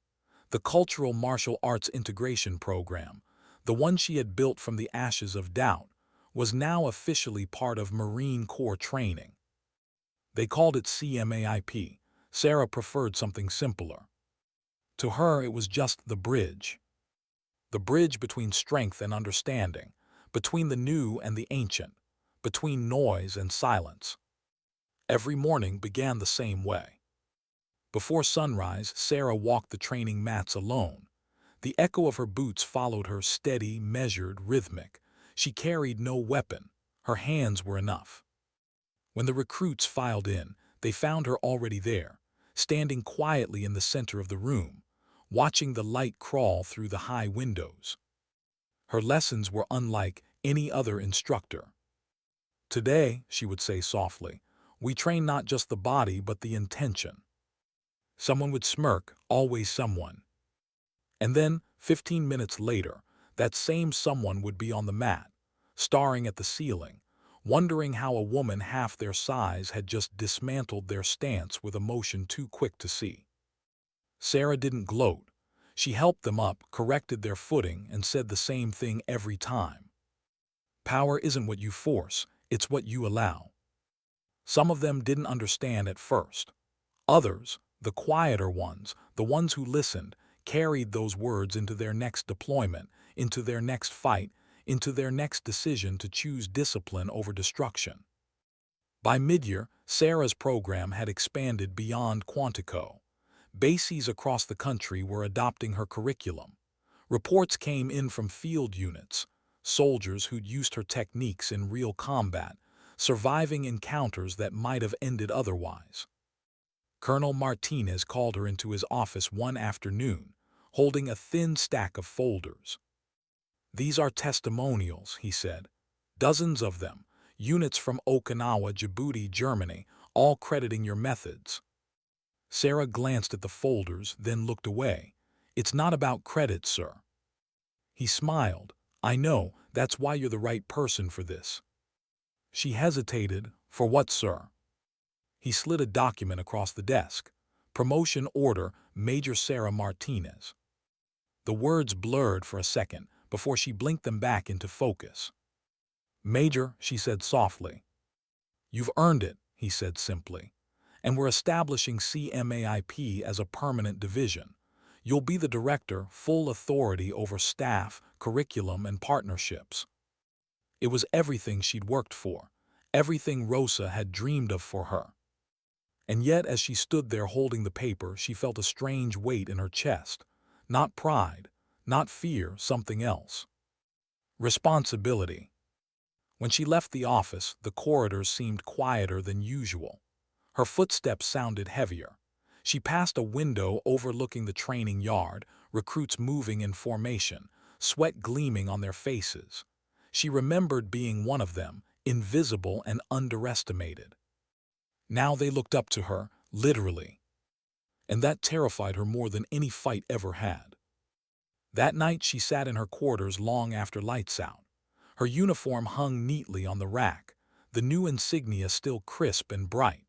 The Cultural Martial Arts Integration Program, the one she had built from the ashes of doubt, was now officially part of Marine Corps training. They called it CMAIP. Sarah preferred something simpler. To her, it was just the bridge. The bridge between strength and understanding, between the new and the ancient, between noise and silence. Every morning began the same way. Before sunrise, Sarah walked the training mats alone. The echo of her boots followed her, steady, measured, rhythmic. She carried no weapon. Her hands were enough. When the recruits filed in, they found her already there, standing quietly in the center of the room, watching the light crawl through the high windows. Her lessons were unlike any other instructor. "Today," she would say softly, "we train not just the body but the intention." Someone would smirk, always someone. And then, 15 minutes later, that same someone would be on the mat, staring at the ceiling, wondering how a woman half their size had just dismantled their stance with a motion too quick to see. Sarah didn't gloat. She helped them up, corrected their footing, and said the same thing every time. Power isn't what you force, it's what you allow. Some of them didn't understand at first. Others, the quieter ones, the ones who listened, carried those words into their next deployment, into their next fight, into their next decision to choose discipline over destruction. By mid-year, Sarah's program had expanded beyond Quantico. Bases across the country were adopting her curriculum. Reports came in from field units, soldiers who'd used her techniques in real combat, surviving encounters that might have ended otherwise. Colonel Martinez called her into his office one afternoon, holding a thin stack of folders. "These are testimonials," he said. "Dozens of them, units from Okinawa, Djibouti, Germany, all crediting your methods." Sarah glanced at the folders, then looked away. "It's not about credit, sir." He smiled. "I know, that's why you're the right person for this." She hesitated. "For what, sir?" He slid a document across the desk. "Promotion order, Major Sarah Martinez." The words blurred for a second before she blinked them back into focus. "Major," she said softly. "You've earned it," he said simply. "And we're establishing CMAIP as a permanent division. You'll be the director, full authority over staff, curriculum, and partnerships." It was everything she'd worked for, everything Rosa had dreamed of for her. And yet, as she stood there holding the paper, she felt a strange weight in her chest. Not pride, not fear, something else. Responsibility. When she left the office, the corridors seemed quieter than usual. Her footsteps sounded heavier. She passed a window overlooking the training yard, recruits moving in formation, sweat gleaming on their faces. She remembered being one of them, invisible and underestimated. Now they looked up to her, literally. And that terrified her more than any fight ever had. That night she sat in her quarters long after lights out. Her uniform hung neatly on the rack, the new insignia still crisp and bright.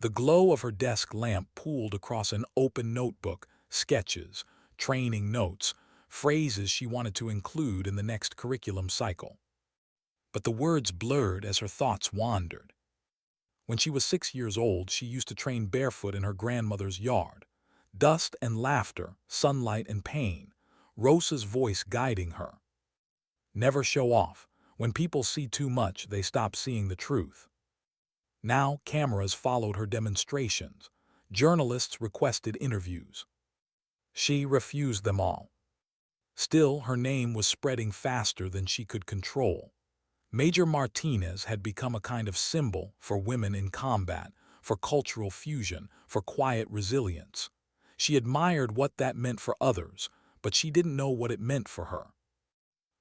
The glow of her desk lamp pooled across an open notebook, sketches, training notes, phrases she wanted to include in the next curriculum cycle. But the words blurred as her thoughts wandered. When she was 6 years old, she used to train barefoot in her grandmother's yard. Dust and laughter, sunlight and pain, Rosa's voice guiding her. Never show off. When people see too much, they stop seeing the truth. Now cameras followed her demonstrations. Journalists requested interviews. She refused them all. Still, her name was spreading faster than she could control. Major Martinez had become a kind of symbol for women in combat, for cultural fusion, for quiet resilience. She admired what that meant for others, but she didn't know what it meant for her.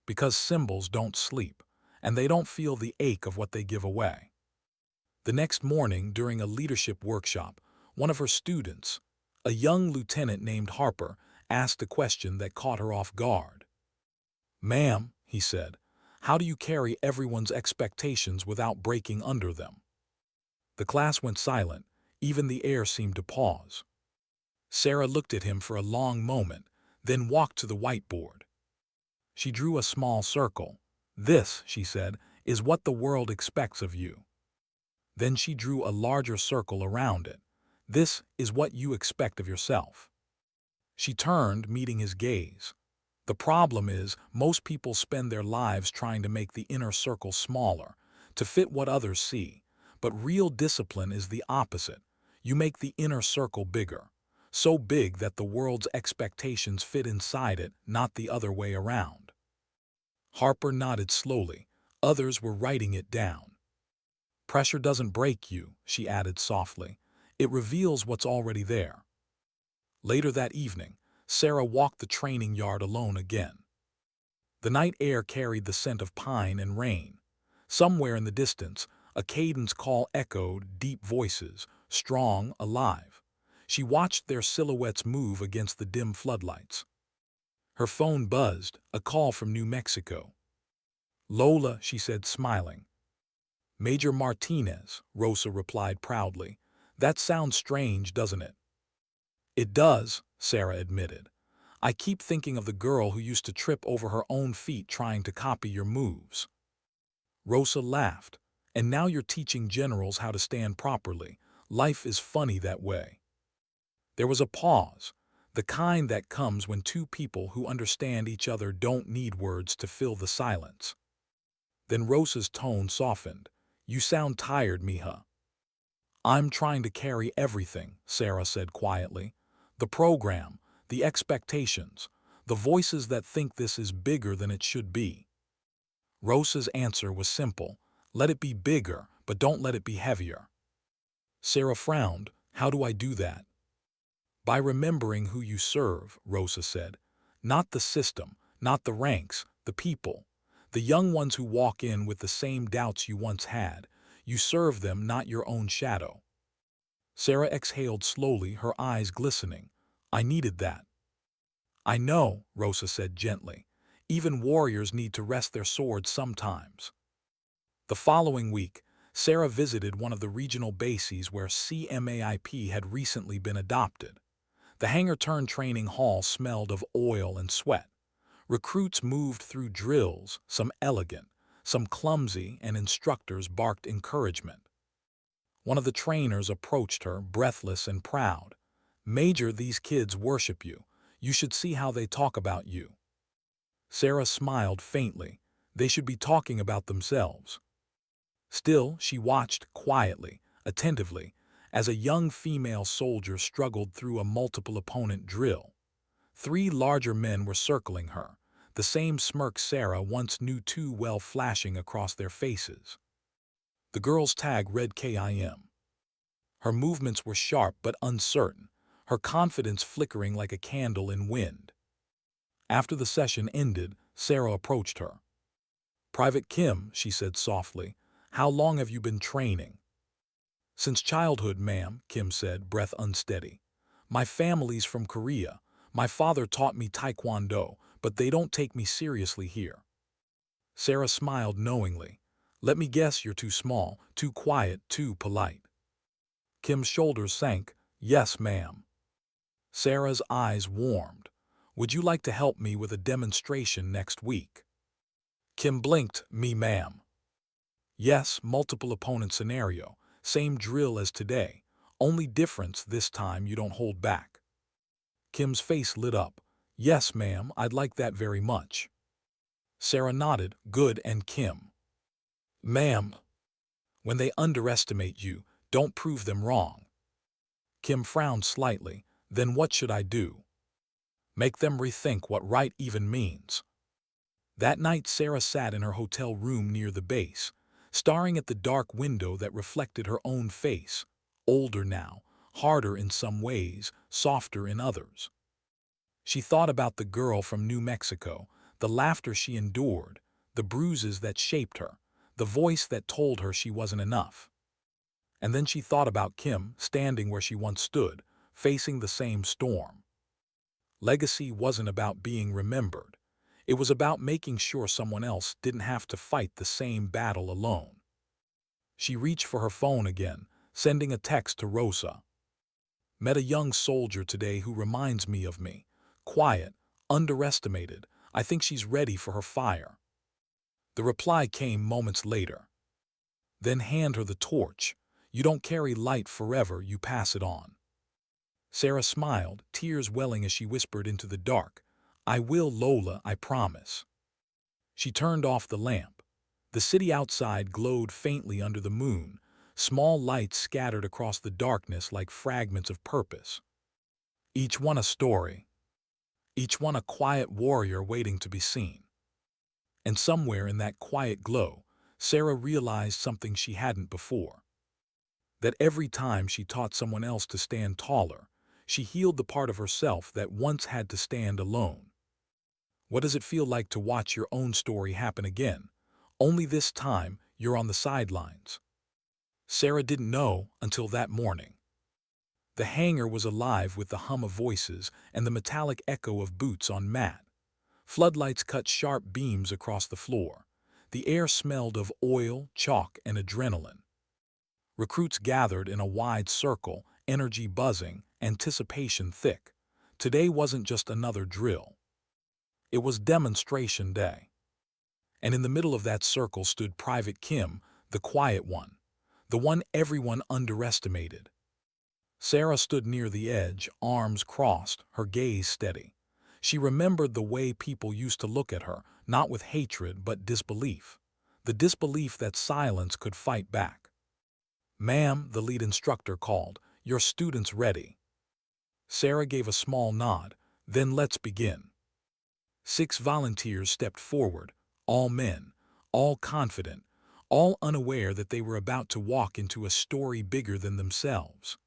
Because symbols don't sleep, and they don't feel the ache of what they give away. The next morning, during a leadership workshop, one of her students, a young lieutenant named Harper, asked a question that caught her off guard. "Ma'am," he said, "how do you carry everyone's expectations without breaking under them?" The class went silent. Even the air seemed to pause. Sarah looked at him for a long moment, then walked to the whiteboard. She drew a small circle. "This," she said, "is what the world expects of you." Then she drew a larger circle around it. "This is what you expect of yourself." She turned, meeting his gaze. "The problem is, most people spend their lives trying to make the inner circle smaller, to fit what others see. But real discipline is the opposite. You make the inner circle bigger, so big that the world's expectations fit inside it, not the other way around." Harper nodded slowly. Others were writing it down. "Pressure doesn't break you," she added softly. "It reveals what's already there." Later that evening, Sarah walked the training yard alone again. The night air carried the scent of pine and rain. Somewhere in the distance, a cadence call echoed, deep voices, strong, alive. She watched their silhouettes move against the dim floodlights. Her phone buzzed, a call from New Mexico. "Lola," she said, smiling. "Major Martinez," Rosa replied proudly. "That sounds strange, doesn't it?" "It does," Sarah admitted. "I keep thinking of the girl who used to trip over her own feet trying to copy your moves." Rosa laughed. "And now you're teaching generals how to stand properly. Life is funny that way." There was a pause, the kind that comes when two people who understand each other don't need words to fill the silence. Then Rosa's tone softened. You sound tired, Miha. I'm trying to carry everything, Sarah said quietly. The program, the expectations, the voices that think this is bigger than it should be. Rosa's answer was simple. Let it be bigger, but don't let it be heavier. Sarah frowned. How do I do that? By remembering who you serve, Rosa said. Not the system, not the ranks, the people. The young ones who walk in with the same doubts you once had. You serve them, not your own shadow. Sarah exhaled slowly, her eyes glistening. I needed that. I know, Rosa said gently. Even warriors need to rest their swords sometimes. The following week, Sarah visited one of the regional bases where CMAIP had recently been adopted. The hangar-turn training hall smelled of oil and sweat. Recruits moved through drills, some elegant, some clumsy, and instructors barked encouragement. One of the trainers approached her, breathless and proud. Major, these kids worship you. You should see how they talk about you. Sarah smiled faintly. They should be talking about themselves. Still, she watched quietly, attentively, as a young female soldier struggled through a multiple-opponent drill. 3 larger men were circling her, the same smirk Sarah once knew too well flashing across their faces. The girl's tag read KIM. Her movements were sharp but uncertain, her confidence flickering like a candle in wind. After the session ended, Sarah approached her. Private Kim, she said softly, how long have you been training? Since childhood, ma'am, Kim said, breath unsteady. My family's from Korea. My father taught me Taekwondo, but they don't take me seriously here. Sarah smiled knowingly. Let me guess, you're too small, too quiet, too polite. Kim's shoulders sank. Yes, ma'am. Sarah's eyes warmed. Would you like to help me with a demonstration next week? Kim blinked. Me, ma'am. Yes, multiple opponent scenario. Same drill as today. Only difference, this time you don't hold back. Kim's face lit up. Yes, ma'am, I'd like that very much. Sarah nodded. Good. And Kim? Ma'am, when they underestimate you, don't prove them wrong. Kim frowned slightly. Then what should I do? Make them rethink what right even means. That night Sarah sat in her hotel room near the base, staring at the dark window that reflected her own face, older now, harder in some ways, softer in others. She thought about the girl from New Mexico, the laughter she endured, the bruises that shaped her, the voice that told her she wasn't enough. And then she thought about Kim, standing where she once stood, facing the same storm. Legacy wasn't about being remembered. It was about making sure someone else didn't have to fight the same battle alone. She reached for her phone again, sending a text to Rosa. Met a young soldier today who reminds me of me. Quiet, underestimated. I think she's ready for her fire. The reply came moments later. Then hand her the torch. You don't carry light forever, you pass it on. Sarah smiled, tears welling as she whispered into the dark. I will, Lola, I promise. She turned off the lamp. The city outside glowed faintly under the moon, small lights scattered across the darkness like fragments of purpose. Each one a story. Each one a quiet warrior waiting to be seen. And somewhere in that quiet glow, Sarah realized something she hadn't before. That every time she taught someone else to stand taller, she healed the part of herself that once had to stand alone. What does it feel like to watch your own story happen again? Only this time, you're on the sidelines. Sarah didn't know until that morning. The hangar was alive with the hum of voices and the metallic echo of boots on mat. Floodlights cut sharp beams across the floor. The air smelled of oil, chalk, and adrenaline. Recruits gathered in a wide circle, energy buzzing, anticipation thick. Today wasn't just another drill. It was demonstration day. And in the middle of that circle stood Private Kim, the quiet one, the one everyone underestimated. Sarah stood near the edge, arms crossed, her gaze steady. She remembered the way people used to look at her, not with hatred but disbelief. the disbelief that silence could fight back. "Ma'am," the lead instructor called, "your student's ready." Sarah gave a small nod. "Then let's begin." 6 volunteers stepped forward, all men, all confident, all unaware that they were about to walk into a story bigger than themselves.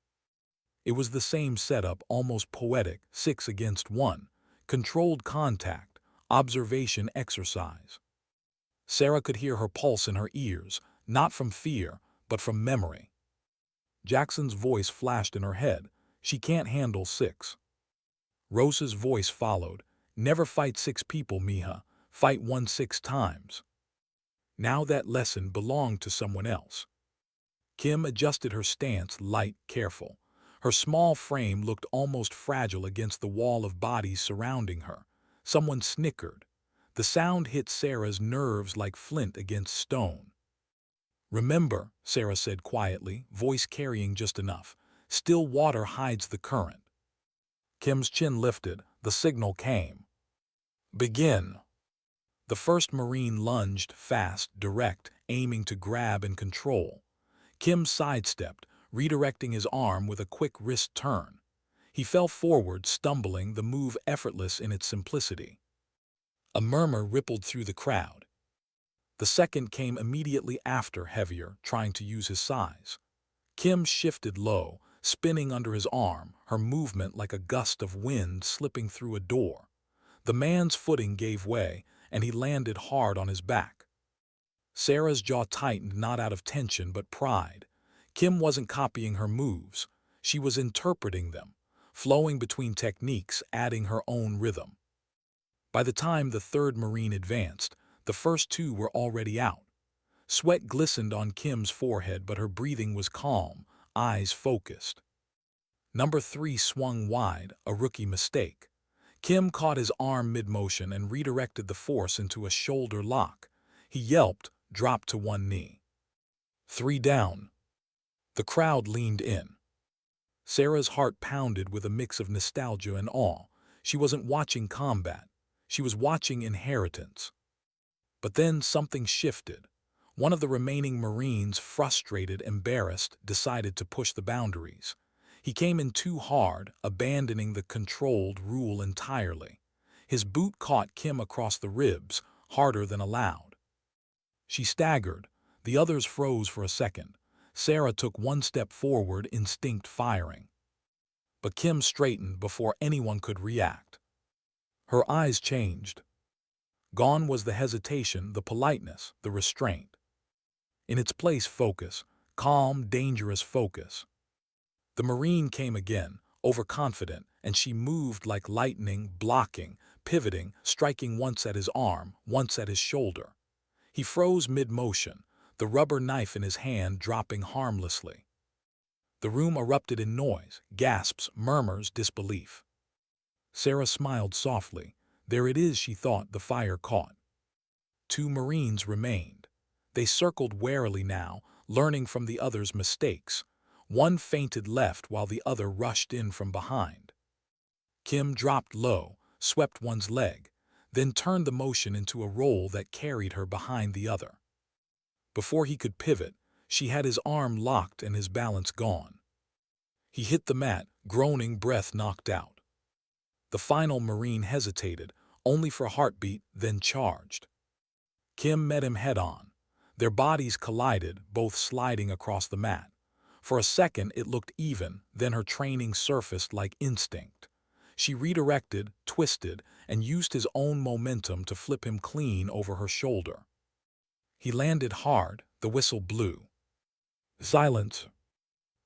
It was the same setup, almost poetic, 6 against 1, controlled contact, observation exercise. Sarah could hear her pulse in her ears, not from fear, but from memory. Jackson's voice flashed in her head. "She can't handle 6. Rose's voice followed. "Never fight 6 people, Mija. Fight 1 6 times." Now that lesson belonged to someone else. Kim adjusted her stance, light, careful. Her small frame looked almost fragile against the wall of bodies surrounding her. Someone snickered. The sound hit Sarah's nerves like flint against stone. "Remember," Sarah said quietly, voice carrying just enough, "still water hides the current." Kim's chin lifted. The signal came. "Begin." The first Marine lunged, fast, direct, aiming to grab and control. Kim sidestepped, redirecting his arm with a quick wrist turn. He fell forward, stumbling, the move effortless in its simplicity. A murmur rippled through the crowd. The second came immediately after, heavier, trying to use his size. Kim shifted low, spinning under his arm, her movement like a gust of wind slipping through a door. The man's footing gave way, and he landed hard on his back. Sarah's jaw tightened, not out of tension but pride. Kim wasn't copying her moves. She was interpreting them, flowing between techniques, adding her own rhythm. By the time the third Marine advanced, the first 2 were already out. Sweat glistened on Kim's forehead, but her breathing was calm, eyes focused. Number 3 swung wide, a rookie mistake. Kim caught his arm mid-motion and redirected the force into a shoulder lock. He yelped, dropped to one knee. 3 down. The crowd leaned in. Sarah's heart pounded with a mix of nostalgia and awe. She wasn't watching combat. She was watching inheritance. But then something shifted. One of the remaining Marines, frustrated, embarrassed, decided to push the boundaries. He came in too hard, abandoning the controlled rule entirely. His boot caught Kim across the ribs, harder than allowed. She staggered. The others froze for a second. Sarah took 1 step forward, instinct firing. But Kim straightened before anyone could react. Her eyes changed. Gone was the hesitation, the politeness, the restraint. In its place, focus, calm, dangerous focus. The Marine came again, overconfident, and she moved like lightning, blocking, pivoting, striking once at his arm, once at his shoulder. He froze mid-motion, the rubber knife in his hand dropping harmlessly. The room erupted in noise, gasps, murmurs, disbelief. Sarah smiled softly. There it is, she thought, the fire caught. 2 Marines remained. They circled warily now, learning from the other's mistakes. One fainted left while the other rushed in from behind. Kim dropped low, swept one's leg, then turned the motion into a roll that carried her behind the other. Before he could pivot, she had his arm locked and his balance gone. He hit the mat, groaning, breath knocked out. The final Marine hesitated, only for a heartbeat, then charged. Kim met him head-on. Their bodies collided, both sliding across the mat. For a second it looked even, then her training surfaced like instinct. She redirected, twisted, and used his own momentum to flip him clean over her shoulder. He landed hard, the whistle blew. Silence.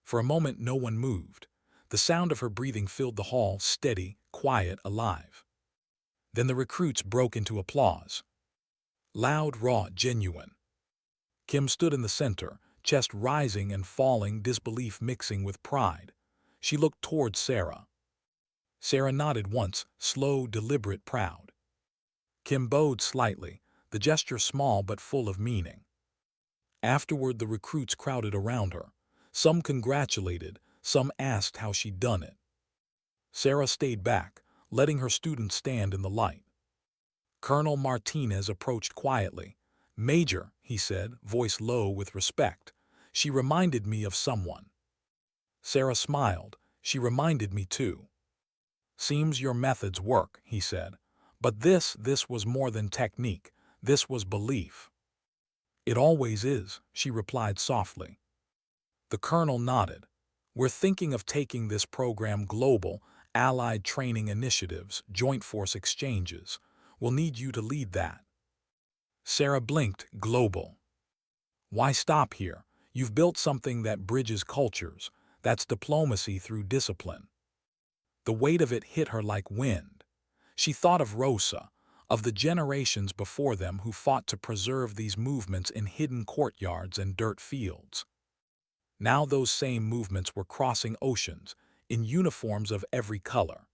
For a moment no one moved. The sound of her breathing filled the hall, steady, quiet, alive. Then the recruits broke into applause. Loud, raw, genuine. Kim stood in the center, chest rising and falling, disbelief mixing with pride. She looked toward Sarah. Sarah nodded once, slow, deliberate, proud. Kim bowed slightly, the gesture small but full of meaning. Afterward the recruits crowded around her. Some congratulated, some asked how she'd done it. Sarah stayed back, letting her students stand in the light. Colonel Martinez approached quietly. "Major," he said, voice low with respect. "She reminded me of someone." Sarah smiled. "She reminded me too." "Seems your methods work," he said. "But this was more than technique. This was belief." "It always is," she replied softly. The colonel nodded. "We're thinking of taking this program global, allied training initiatives, joint force exchanges. We'll need you to lead that." Sarah blinked. "Global? Why stop here? You've built something that bridges cultures. That's diplomacy through discipline." The weight of it hit her like wind. She thought of Rosa, of the generations before them who fought to preserve these movements in hidden courtyards and dirt fields. Now those same movements were crossing oceans, in uniforms of every color.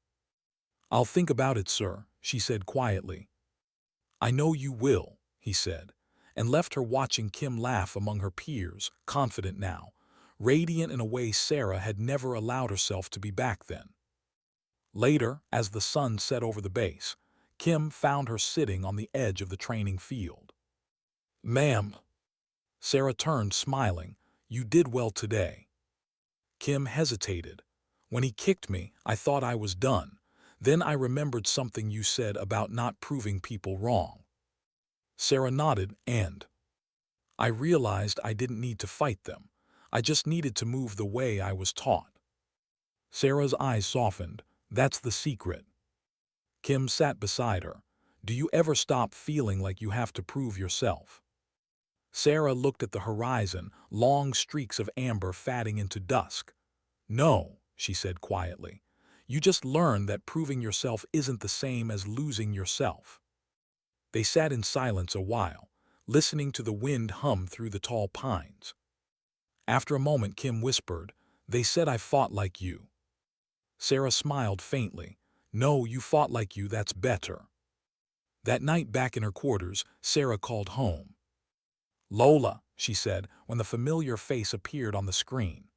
"I'll think about it, sir," she said quietly. "I know you will," he said, and left her watching Kim laugh among her peers, confident now, radiant in a way Sarah had never allowed herself to be back then. Later, as the sun set over the base, Kim found her sitting on the edge of the training field. "Ma'am." Sarah turned, smiling. "You did well today." Kim hesitated. "When he kicked me, I thought I was done. Then I remembered something you said about not proving people wrong." Sarah nodded, "And I realized I didn't need to fight them. I just needed to move the way I was taught." Sarah's eyes softened. "That's the secret." Kim sat beside her. "Do you ever stop feeling like you have to prove yourself?" Sarah looked at the horizon, long streaks of amber fading into dusk. "No," she said quietly. "You just learn that proving yourself isn't the same as losing yourself." They sat in silence a while, listening to the wind hum through the tall pines. After a moment, Kim whispered, "They said I fought like you." Sarah smiled faintly. "No, you fought like you, that's better." That night back in her quarters, Sarah called home. "Lola," she said, when the familiar face appeared on the screen.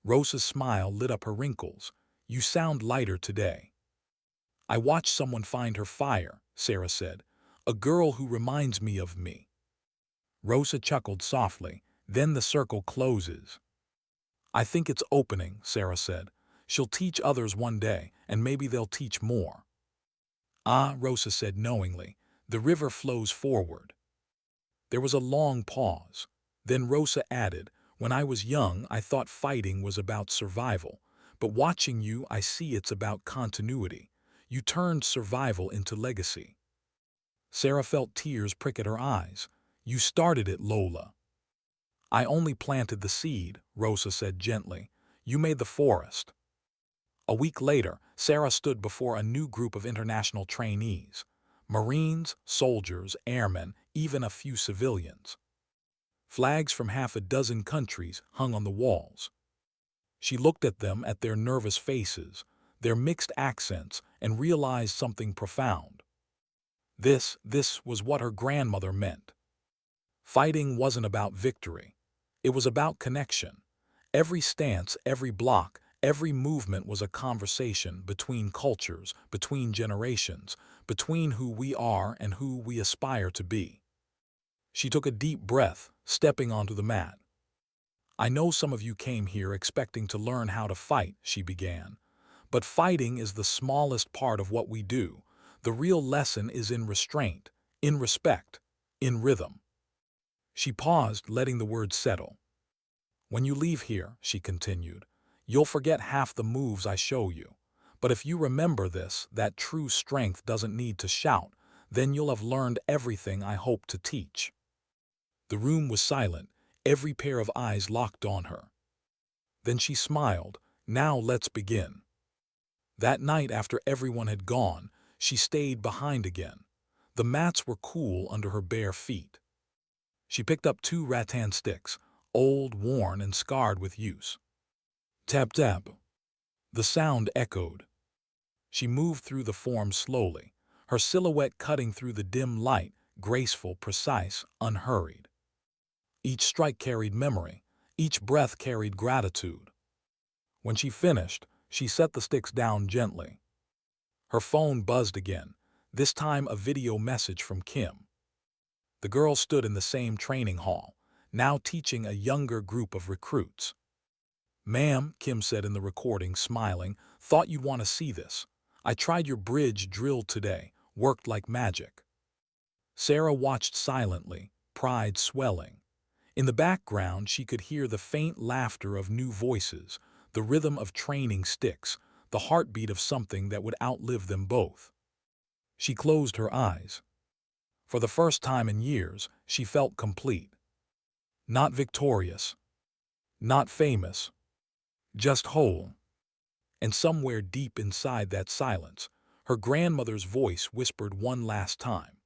Rosa's smile lit up her wrinkles. "You sound lighter today." "I watched someone find her fire," Sarah said. "A girl who reminds me of me." Rosa chuckled softly. "Then the circle closes." "I think it's opening," Sarah said. "She'll teach others one day, and maybe they'll teach more." "Ah," Rosa said knowingly, "the river flows forward." There was a long pause. Then Rosa added, "When I was young, I thought fighting was about survival. But watching you, I see it's about continuity. You turned survival into legacy." Sarah felt tears prick at her eyes. "You started it, Lola." "I only planted the seed," Rosa said gently. "You made the forest." A week later, Sarah stood before a new group of international trainees. Marines, soldiers, airmen, even a few civilians. Flags from half a dozen countries hung on the walls. She looked at them, at their nervous faces, their mixed accents, and realized something profound. This was what her grandmother meant. Fighting wasn't about victory. It was about connection. Every stance, every block, every movement was a conversation between cultures, between generations, between who we are and who we aspire to be. She took a deep breath, stepping onto the mat. "I know some of you came here expecting to learn how to fight," she began. "But fighting is the smallest part of what we do. The real lesson is in restraint, in respect, in rhythm." She paused, letting the words settle. "When you leave here," she continued, "you'll forget half the moves I show you. But if you remember this, that true strength doesn't need to shout, then you'll have learned everything I hope to teach." The room was silent, every pair of eyes locked on her. Then she smiled. "Now let's begin." That night, after everyone had gone, she stayed behind again. The mats were cool under her bare feet. She picked up 2 rattan sticks, old, worn, and scarred with use. Tap, tap. The sound echoed. She moved through the forms slowly, her silhouette cutting through the dim light, graceful, precise, unhurried. Each strike carried memory. Each breath carried gratitude. When she finished, she set the sticks down gently. Her phone buzzed again, this time a video message from Kim. The girl stood in the same training hall, now teaching a younger group of recruits. "Ma'am," Kim said in the recording, smiling, "thought you'd want to see this. I tried your bridge drill today, worked like magic." Sarah watched silently, pride swelling. In the background, she could hear the faint laughter of new voices, the rhythm of training sticks, the heartbeat of something that would outlive them both. She closed her eyes. For the first time in years, she felt complete. Not victorious, not famous, just whole. And somewhere deep inside that silence, her grandmother's voice whispered one last time.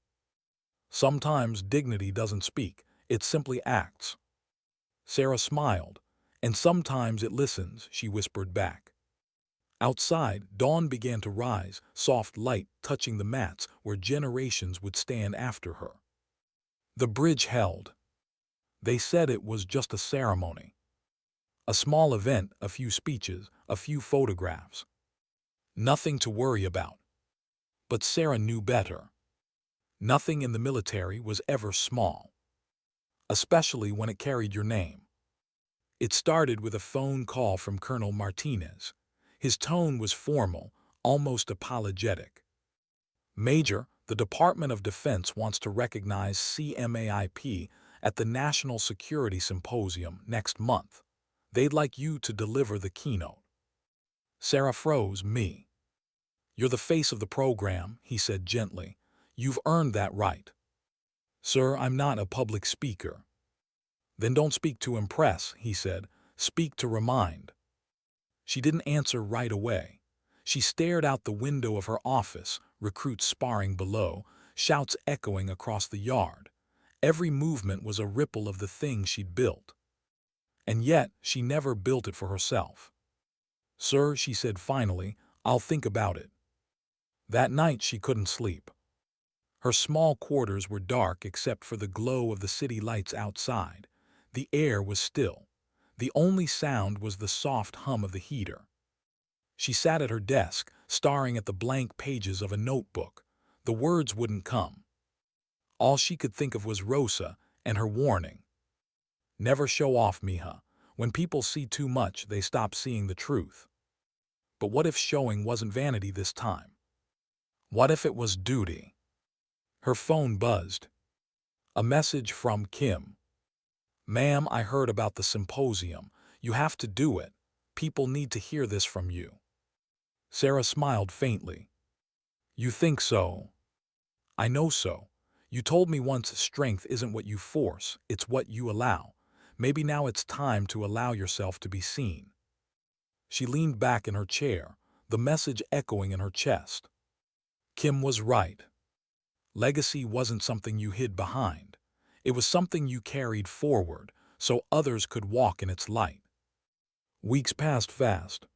"Sometimes dignity doesn't speak, it simply acts." Sarah smiled. "And sometimes it listens," she whispered back. Outside, dawn began to rise, soft light touching the mats where generations would stand after her. The bridge held. They said it was just a ceremony. A small event, a few speeches, a few photographs. Nothing to worry about. But Sarah knew better. Nothing in the military was ever small, especially when it carried your name. It started with a phone call from Colonel Martinez. His tone was formal, almost apologetic. "Major, the Department of Defense wants to recognize CMAIP at the National Security Symposium next month. They'd like you to deliver the keynote." Sarah froze. "Me? You're the face of the program," he said gently. "You've earned that right." "Sir, I'm not a public speaker." "Then don't speak to impress," he said. "Speak to remind." She didn't answer right away. She stared out the window of her office, recruits sparring below, shouts echoing across the yard. Every movement was a ripple of the thing she'd built. And yet, she never built it for herself. "Sir," she said finally, "I'll think about it." That night she couldn't sleep. Her small quarters were dark except for the glow of the city lights outside. The air was still. The only sound was the soft hum of the heater. She sat at her desk, staring at the blank pages of a notebook. The words wouldn't come. All she could think of was Rosa and her warning. "Never show off, mija. When people see too much, they stop seeing the truth." But what if showing wasn't vanity this time? What if it was duty? Her phone buzzed. A message from Kim. "Ma'am, I heard about the symposium. You have to do it. People need to hear this from you." Sarah smiled faintly. "You think so?" "I know so. You told me once strength isn't what you force, it's what you allow. Maybe now it's time to allow yourself to be seen." She leaned back in her chair, the message echoing in her chest. Kim was right. Legacy wasn't something you hid behind. It was something you carried forward, so others could walk in its light. Weeks passed fast.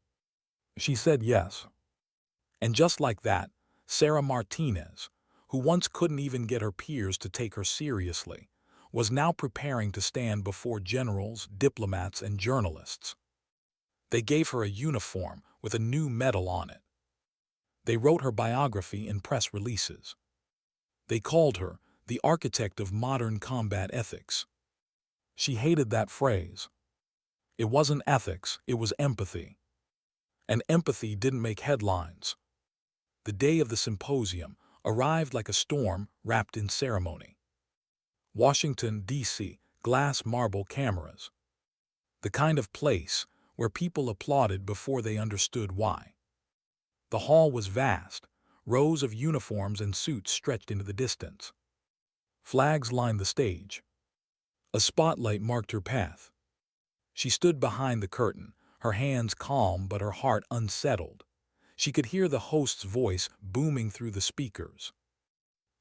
She said yes. And just like that, Sarah Martinez, who once couldn't even get her peers to take her seriously, was now preparing to stand before generals, diplomats, and journalists. They gave her a uniform with a new medal on it. They wrote her biography in press releases. They called her the architect of modern combat ethics. She hated that phrase. It wasn't ethics, it was empathy. And empathy didn't make headlines. The day of the symposium arrived like a storm wrapped in ceremony. Washington, D.C., glass marble cameras. The kind of place where people applauded before they understood why. The hall was vast. Rows of uniforms and suits stretched into the distance. Flags lined the stage. A spotlight marked her path. She stood behind the curtain, her hands calm but her heart unsettled. She could hear the host's voice booming through the speakers.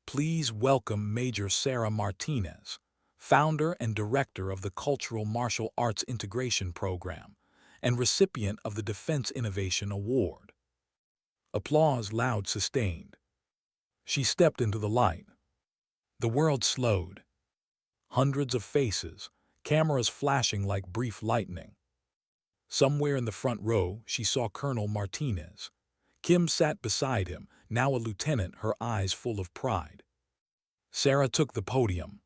"Please welcome Major Sarah Martinez, founder and director of the Cultural Martial Arts Integration Program, and recipient of the Defense Innovation Award." Applause loud, sustained. She stepped into the light. The world slowed. Hundreds of faces, cameras flashing like brief lightning. Somewhere in the front row, she saw Colonel Martinez. Kim sat beside him, now a lieutenant, her eyes full of pride. Sarah took the podium.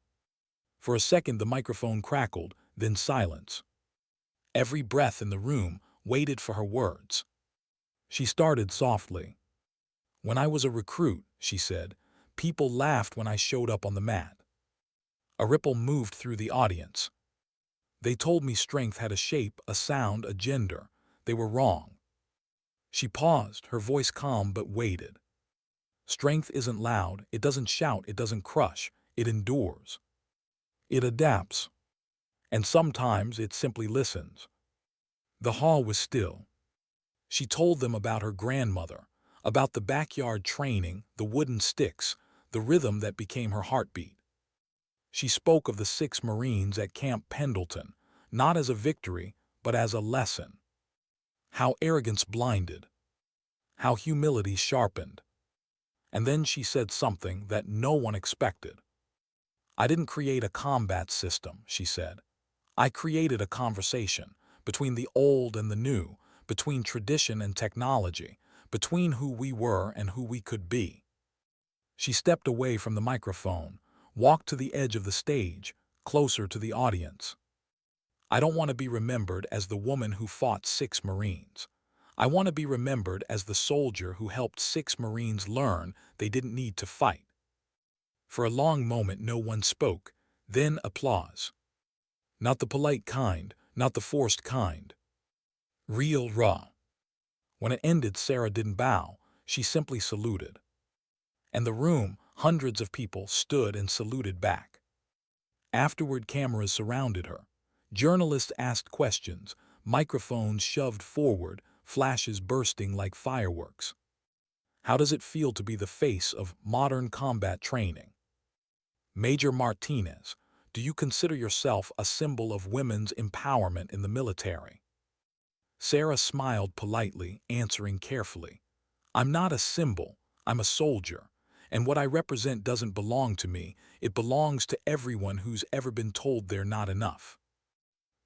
For a second the microphone crackled, then silence. Every breath in the room waited for her words. She started softly. "When I was a recruit," she said, "people laughed when I showed up on the mat." A ripple moved through the audience. "They told me strength had a shape, a sound, a gender. They were wrong." She paused, her voice calm but weighted. "Strength isn't loud, it doesn't shout, it doesn't crush, it endures. It adapts. And sometimes it simply listens." The hall was still. She told them about her grandmother, about the backyard training, the wooden sticks, the rhythm that became her heartbeat. She spoke of the 6 Marines at Camp Pendleton, not as a victory, but as a lesson. How arrogance blinded. How humility sharpened. And then she said something that no one expected. "I didn't create a combat system," she said. "I created a conversation between the old and the new, between tradition and technology, between who we were and who we could be." She stepped away from the microphone, walked to the edge of the stage, closer to the audience. "I don't want to be remembered as the woman who fought 6 Marines. I want to be remembered as the soldier who helped 6 Marines learn they didn't need to fight." For a long moment no one spoke, then applause. Not the polite kind, not the forced kind. Real raw. When it ended, Sarah didn't bow, she simply saluted. And the room, hundreds of people, stood and saluted back. Afterward, cameras surrounded her. Journalists asked questions, microphones shoved forward, flashes bursting like fireworks. "How does it feel to be the face of modern combat training?" "Major Martinez, do you consider yourself a symbol of women's empowerment in the military?" Sarah smiled politely, answering carefully. "I'm not a symbol, I'm a soldier. And what I represent doesn't belong to me, it belongs to everyone who's ever been told they're not enough."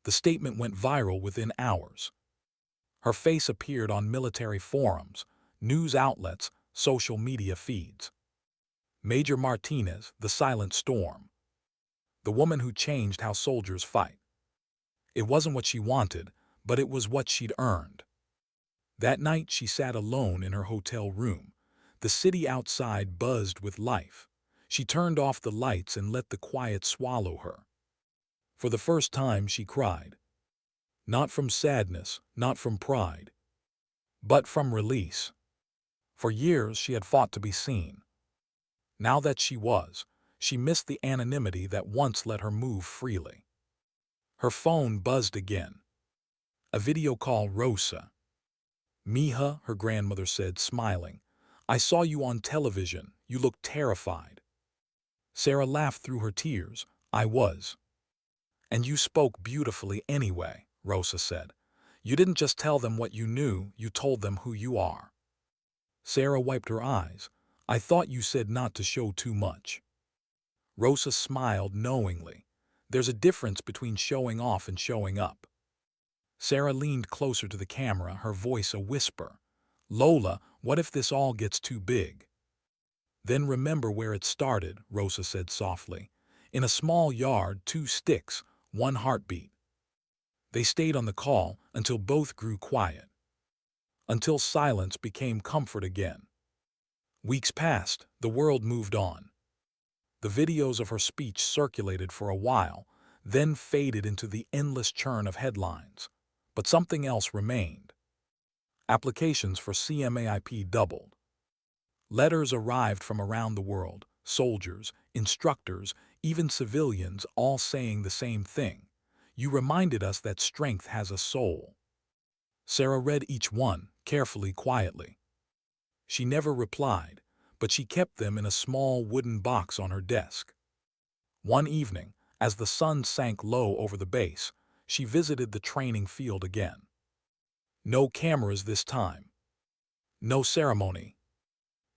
The statement went viral within hours. Her face appeared on military forums, news outlets, social media feeds. Major Martinez, the silent storm. The woman who changed how soldiers fight. It wasn't what she wanted, but it was what she'd earned. That night she sat alone in her hotel room. The city outside buzzed with life. She turned off the lights and let the quiet swallow her. For the first time she cried. Not from sadness, not from pride, but from release. For years she had fought to be seen. Now that she missed the anonymity that once let her move freely. Her phone buzzed again. A video call. "Rosa." "Mija," her grandmother said, smiling. "I saw you on television. You looked terrified." Sarah laughed through her tears. "I was." "And you spoke beautifully anyway," Rosa said. "You didn't just tell them what you knew, you told them who you are." Sarah wiped her eyes. "I thought you said not to show too much." Rosa smiled knowingly. There's a difference between showing off and showing up. Sarah leaned closer to the camera, her voice a whisper. "Lola, what if this all gets too big?" "Then remember where it started," Rosa said softly. "In a small yard, 2 sticks, 1 heartbeat." They stayed on the call until both grew quiet. Until silence became comfort again. Weeks passed, the world moved on. The videos of her speech circulated for a while, then faded into the endless churn of headlines. But something else remained. Applications for CMAIP doubled. Letters arrived from around the world, soldiers, instructors, even civilians, all saying the same thing. "You reminded us that strength has a soul." Sarah read each one, carefully, quietly. She never replied, but she kept them in a small wooden box on her desk. One evening, as the sun sank low over the base, she visited the training field again. No cameras this time. No ceremony.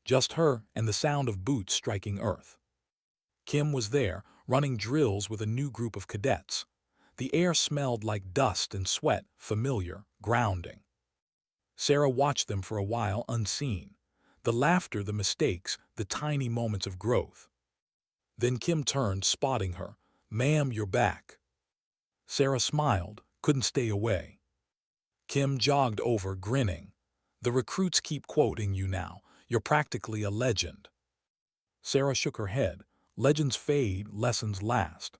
Just her and the sound of boots striking earth. Kim was there, running drills with a new group of cadets. The air smelled like dust and sweat, familiar, grounding. Sarah watched them for a while unseen. The laughter, the mistakes, the tiny moments of growth. Then Kim turned, spotting her. "Ma'am, you're back." Sarah smiled, couldn't stay away. Kim jogged over, grinning. "The recruits keep quoting you now. You're practically a legend." Sarah shook her head. "Legends fade, lessons last."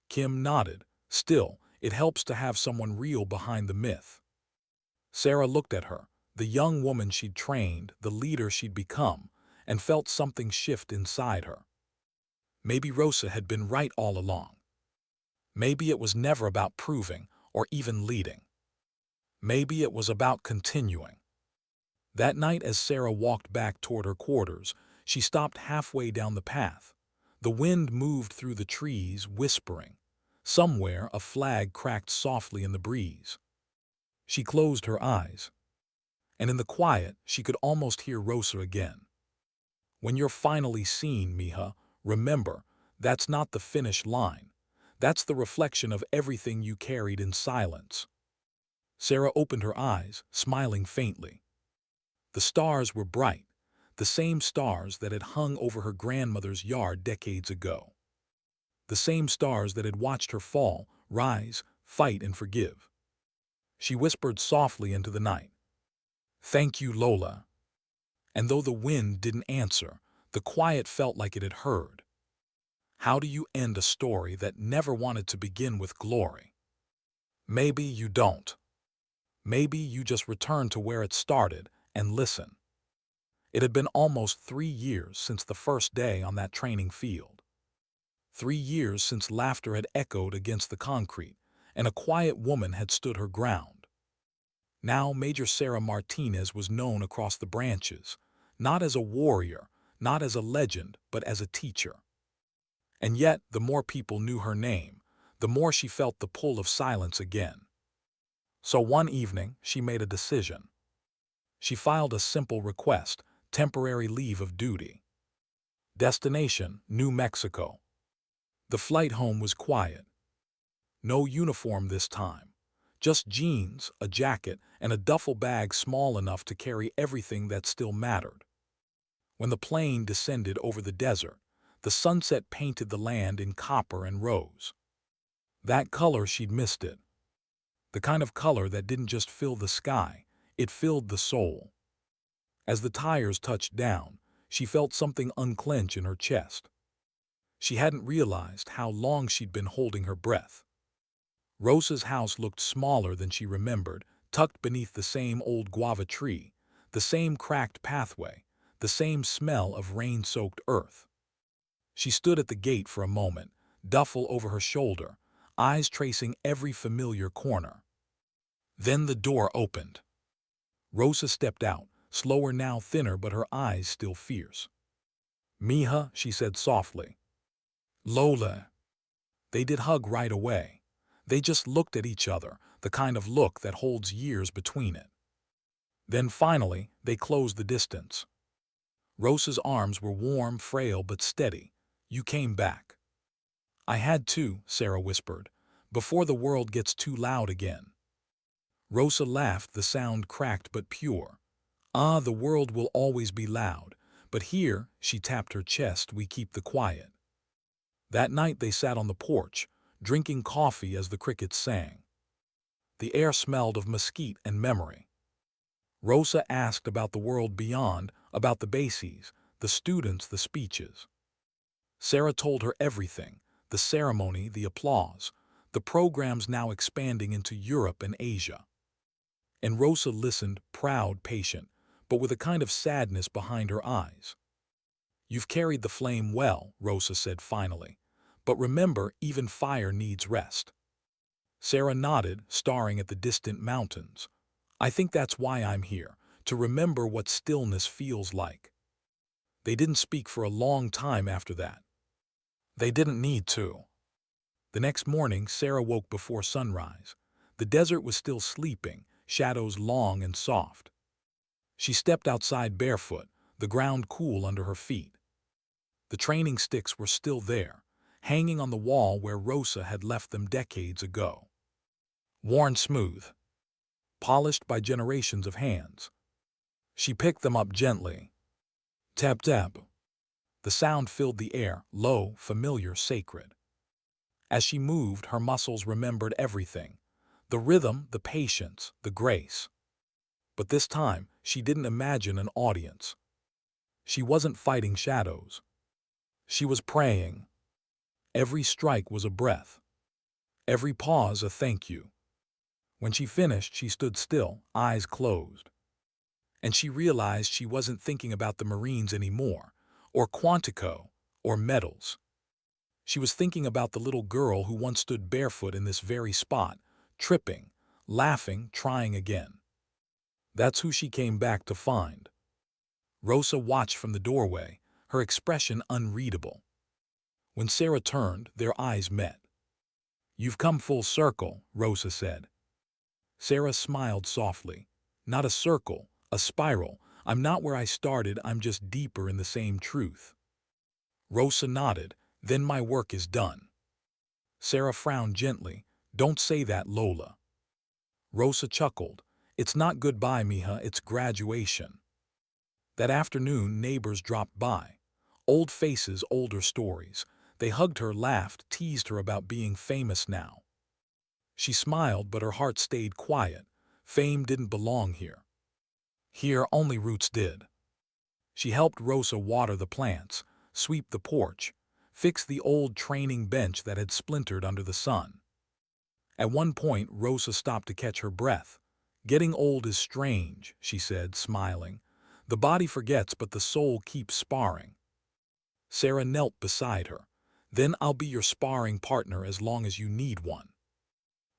Kim nodded. "Still, it helps to have someone real behind the myth." Sarah looked at her, the young woman she'd trained, the leader she'd become, and felt something shift inside her. Maybe Rosa had been right all along. Maybe it was never about proving or even leading. Maybe it was about continuing. That night, as Sarah walked back toward her quarters, she stopped halfway down the path. The wind moved through the trees, whispering. Somewhere, a flag cracked softly in the breeze. She closed her eyes, and in the quiet, she could almost hear Rosa again. "When you're finally seen, Mija, remember, that's not the finish line. That's the reflection of everything you carried in silence." Sarah opened her eyes, smiling faintly. The stars were bright, the same stars that had hung over her grandmother's yard decades ago. The same stars that had watched her fall, rise, fight, and forgive. She whispered softly into the night, "Thank you, Lola." And though the wind didn't answer, the quiet felt like it had heard. How do you end a story that never wanted to begin with glory? Maybe you don't. Maybe you just return to where it started and listen. It had been almost 3 years since the first day on that training field. 3 years since laughter had echoed against the concrete, and a quiet woman had stood her ground. Now Major Sarah Martinez was known across the branches, not as a warrior, not as a legend, but as a teacher. And yet, the more people knew her name, the more she felt the pull of silence again. So one evening, she made a decision. She filed a simple request: temporary leave of duty. Destination: New Mexico. The flight home was quiet. No uniform this time. Just jeans, a jacket, and a duffel bag small enough to carry everything that still mattered. When the plane descended over the desert, the sunset painted the land in copper and rose. That color, she'd missed it. The kind of color that didn't just fill the sky, it filled the soul. As the tires touched down, she felt something unclench in her chest. She hadn't realized how long she'd been holding her breath. Rosa's house looked smaller than she remembered, tucked beneath the same old guava tree, the same cracked pathway, the same smell of rain-soaked earth. She stood at the gate for a moment, duffel over her shoulder, eyes tracing every familiar corner. Then the door opened. Rosa stepped out, slower now, thinner, but her eyes still fierce. "Mija," she said softly. "Lola." They did hug right away. They just looked at each other, the kind of look that holds years between it. Then finally, they closed the distance. Rosa's arms were warm, frail, but steady. "You came back." "I had to," Sarah whispered, "before the world gets too loud again." Rosa laughed, the sound cracked but pure. "Ah, the world will always be loud, but here," she tapped her chest, "we keep the quiet." That night they sat on the porch, drinking coffee as the crickets sang. The air smelled of mesquite and memory. Rosa asked about the world beyond, about the bases, the students, the speeches. Sarah told her everything: the ceremony, the applause, the programs now expanding into Europe and Asia. And Rosa listened, proud, patient, but with a kind of sadness behind her eyes. "You've carried the flame well," Rosa said finally. "But remember, even fire needs rest." Sarah nodded, staring at the distant mountains. "I think that's why I'm here, to remember what stillness feels like." They didn't speak for a long time after that. They didn't need to. The next morning, Sarah woke before sunrise. The desert was still sleeping, shadows long and soft. She stepped outside barefoot, the ground cool under her feet. The training sticks were still there, hanging on the wall where Rosa had left them decades ago. Worn smooth, polished by generations of hands. She picked them up gently. Tap tap. The sound filled the air, low, familiar, sacred. As she moved, her muscles remembered everything. The rhythm, the patience, the grace. But this time, she didn't imagine an audience. She wasn't fighting shadows. She was praying. Every strike was a breath. Every pause a thank you. When she finished, she stood still, eyes closed. And she realized she wasn't thinking about the Marines anymore, or Quantico, or medals. She was thinking about the little girl who once stood barefoot in this very spot, tripping, laughing, trying again. That's who she came back to find. Rosa watched from the doorway, her expression unreadable. When Sarah turned, their eyes met. "You've come full circle," Rosa said. Sarah smiled softly. "Not a circle, a spiral. I'm not where I started, I'm just deeper in the same truth." Rosa nodded. "Then my work is done." Sarah frowned gently. "Don't say that, Lola." Rosa chuckled. "It's not goodbye, mija, it's graduation." That afternoon, neighbors dropped by. Old faces, older stories. They hugged her, laughed, teased her about being famous now. She smiled, but her heart stayed quiet. Fame didn't belong here. Here, only roots did. She helped Rosa water the plants, sweep the porch, fix the old training bench that had splintered under the sun. At one point, Rosa stopped to catch her breath. "Getting old is strange," she said, smiling. "The body forgets, but the soul keeps sparring." Sarah knelt beside her. "Then I'll be your sparring partner as long as you need one."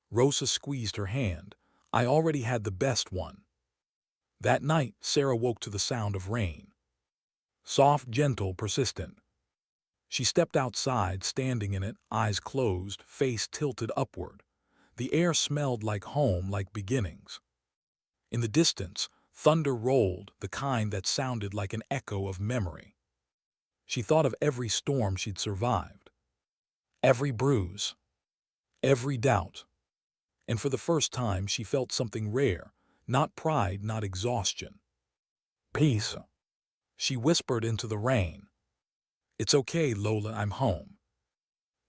Rosa squeezed her hand. "I already had the best one." That night, Sarah woke to the sound of rain. Soft, gentle, persistent. She stepped outside, standing in it, eyes closed, face tilted upward. The air smelled like home, like beginnings. In the distance, thunder rolled, the kind that sounded like an echo of memory. She thought of every storm she'd survived, every bruise, every doubt. And for the first time, she felt something rare, not pride, not exhaustion. "Peace," she whispered into the rain. "It's okay, Lola, I'm home."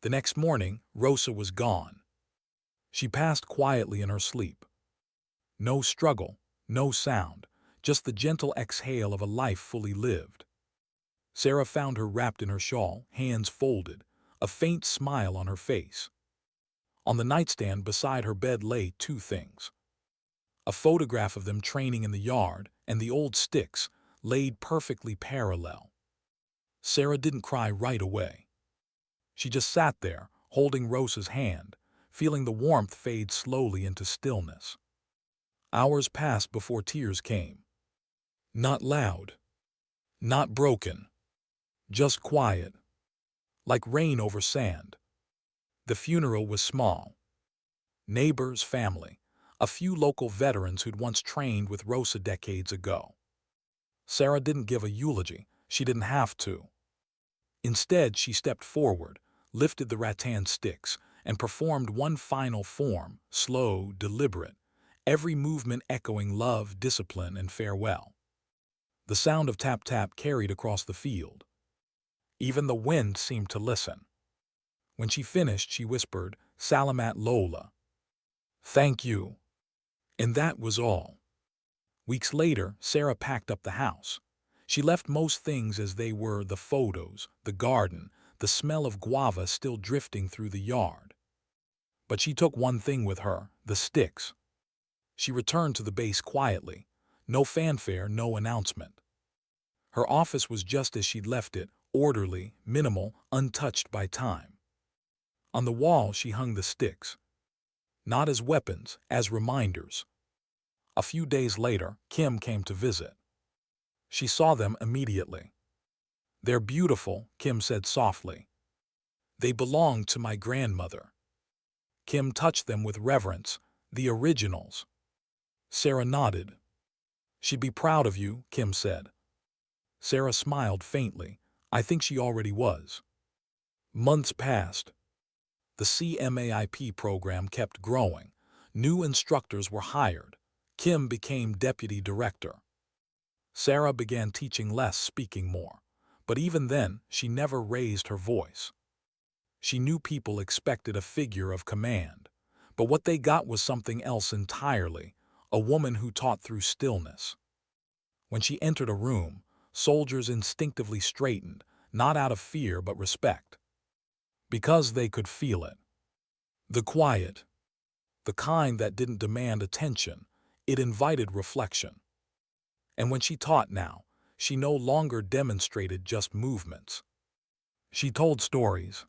The next morning, Rosa was gone. She passed quietly in her sleep. No struggle, no sound, just the gentle exhale of a life fully lived. Sarah found her wrapped in her shawl, hands folded, a faint smile on her face. On the nightstand beside her bed lay two things: a photograph of them training in the yard, and the old sticks, laid perfectly parallel. Sarah didn't cry right away. She just sat there, holding Rosa's hand, feeling the warmth fade slowly into stillness. Hours passed before tears came. Not loud, not broken, just quiet, like rain over sand. The funeral was small. Neighbors, family, a few local veterans who'd once trained with Rosa decades ago. Sarah didn't give a eulogy. She didn't have to. Instead, she stepped forward, lifted the rattan sticks, and performed one final form, slow, deliberate, every movement echoing love, discipline, and farewell. The sound of tap-tap carried across the field. Even the wind seemed to listen. When she finished, she whispered, "Salamat, Lola." "Thank you." And that was all. Weeks later, Sarah packed up the house. She left most things as they were: the photos, the garden, the smell of guava still drifting through the yard. But she took one thing with her: the sticks. She returned to the base quietly. No fanfare, no announcement. Her office was just as she'd left it, orderly, minimal, untouched by time. On the wall, she hung the sticks. Not as weapons, as reminders. A few days later, Kim came to visit. She saw them immediately. "They're beautiful," Kim said softly. "They belonged to my grandmother." Kim touched them with reverence. "The originals." Sarah nodded. "She'd be proud of you," Kim said. Sarah smiled faintly. I think she already was. Months passed. The CMAIP program kept growing. New instructors were hired. Kim became deputy director. Sarah began teaching less, speaking more. But even then, she never raised her voice. She knew people expected a figure of command, but what they got was something else entirely, a woman who taught through stillness. When she entered a room, soldiers instinctively straightened, not out of fear but respect, because they could feel it. The quiet, the kind that didn't demand attention, it invited reflection. And when she taught now, she no longer demonstrated just movements. She told stories.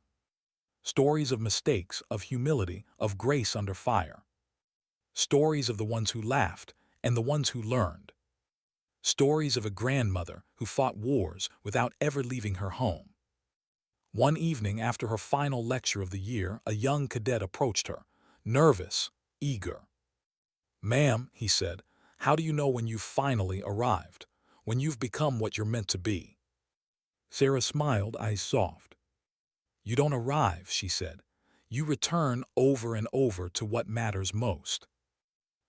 Stories of mistakes, of humility, of grace under fire. Stories of the ones who laughed and the ones who learned. Stories of a grandmother who fought wars without ever leaving her home. One evening after her final lecture of the year, a young cadet approached her, nervous, eager. "Ma'am," he said, "how do you know when you've finally arrived, when you've become what you're meant to be?" Sarah smiled, eyes soft. "You don't arrive," she said. "You return over and over to what matters most."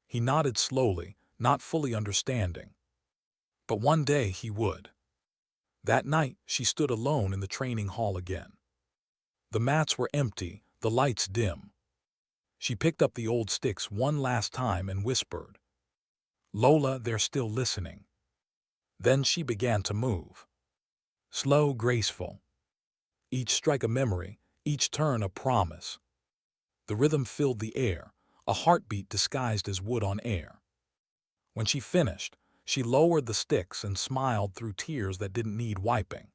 He nodded slowly, not fully understanding. But one day he would. That night, she stood alone in the training hall again. The mats were empty, the lights dim. She picked up the old sticks one last time and whispered, "Lola, they're still listening." Then she began to move. Slow, graceful. Each strike a memory, each turn a promise. The rhythm filled the air, a heartbeat disguised as wood on air. When she finished, she lowered the sticks and smiled through tears that didn't need wiping.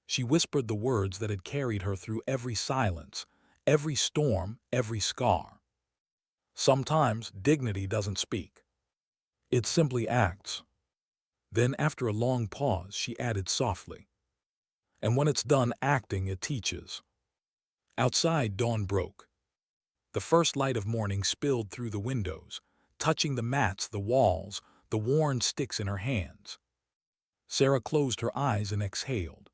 She whispered the words that had carried her through every silence, every storm, every scar. Sometimes dignity doesn't speak. It simply acts. Then, after a long pause, she added softly, "And when it's done acting, it teaches." Outside, dawn broke. The first light of morning spilled through the windows, touching the mats, the walls, the worn sticks in her hands. Sarah closed her eyes and exhaled.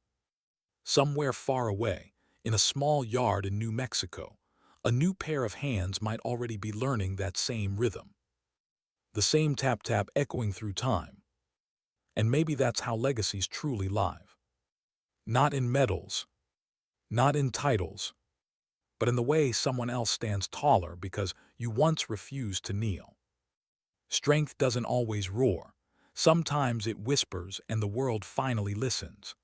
Somewhere far away, in a small yard in New Mexico, a new pair of hands might already be learning that same rhythm. The same tap-tap echoing through time. And maybe that's how legacies truly live. Not in medals, not in titles, but in the way someone else stands taller because you once refused to kneel. Strength doesn't always roar. Sometimes it whispers and the world finally listens.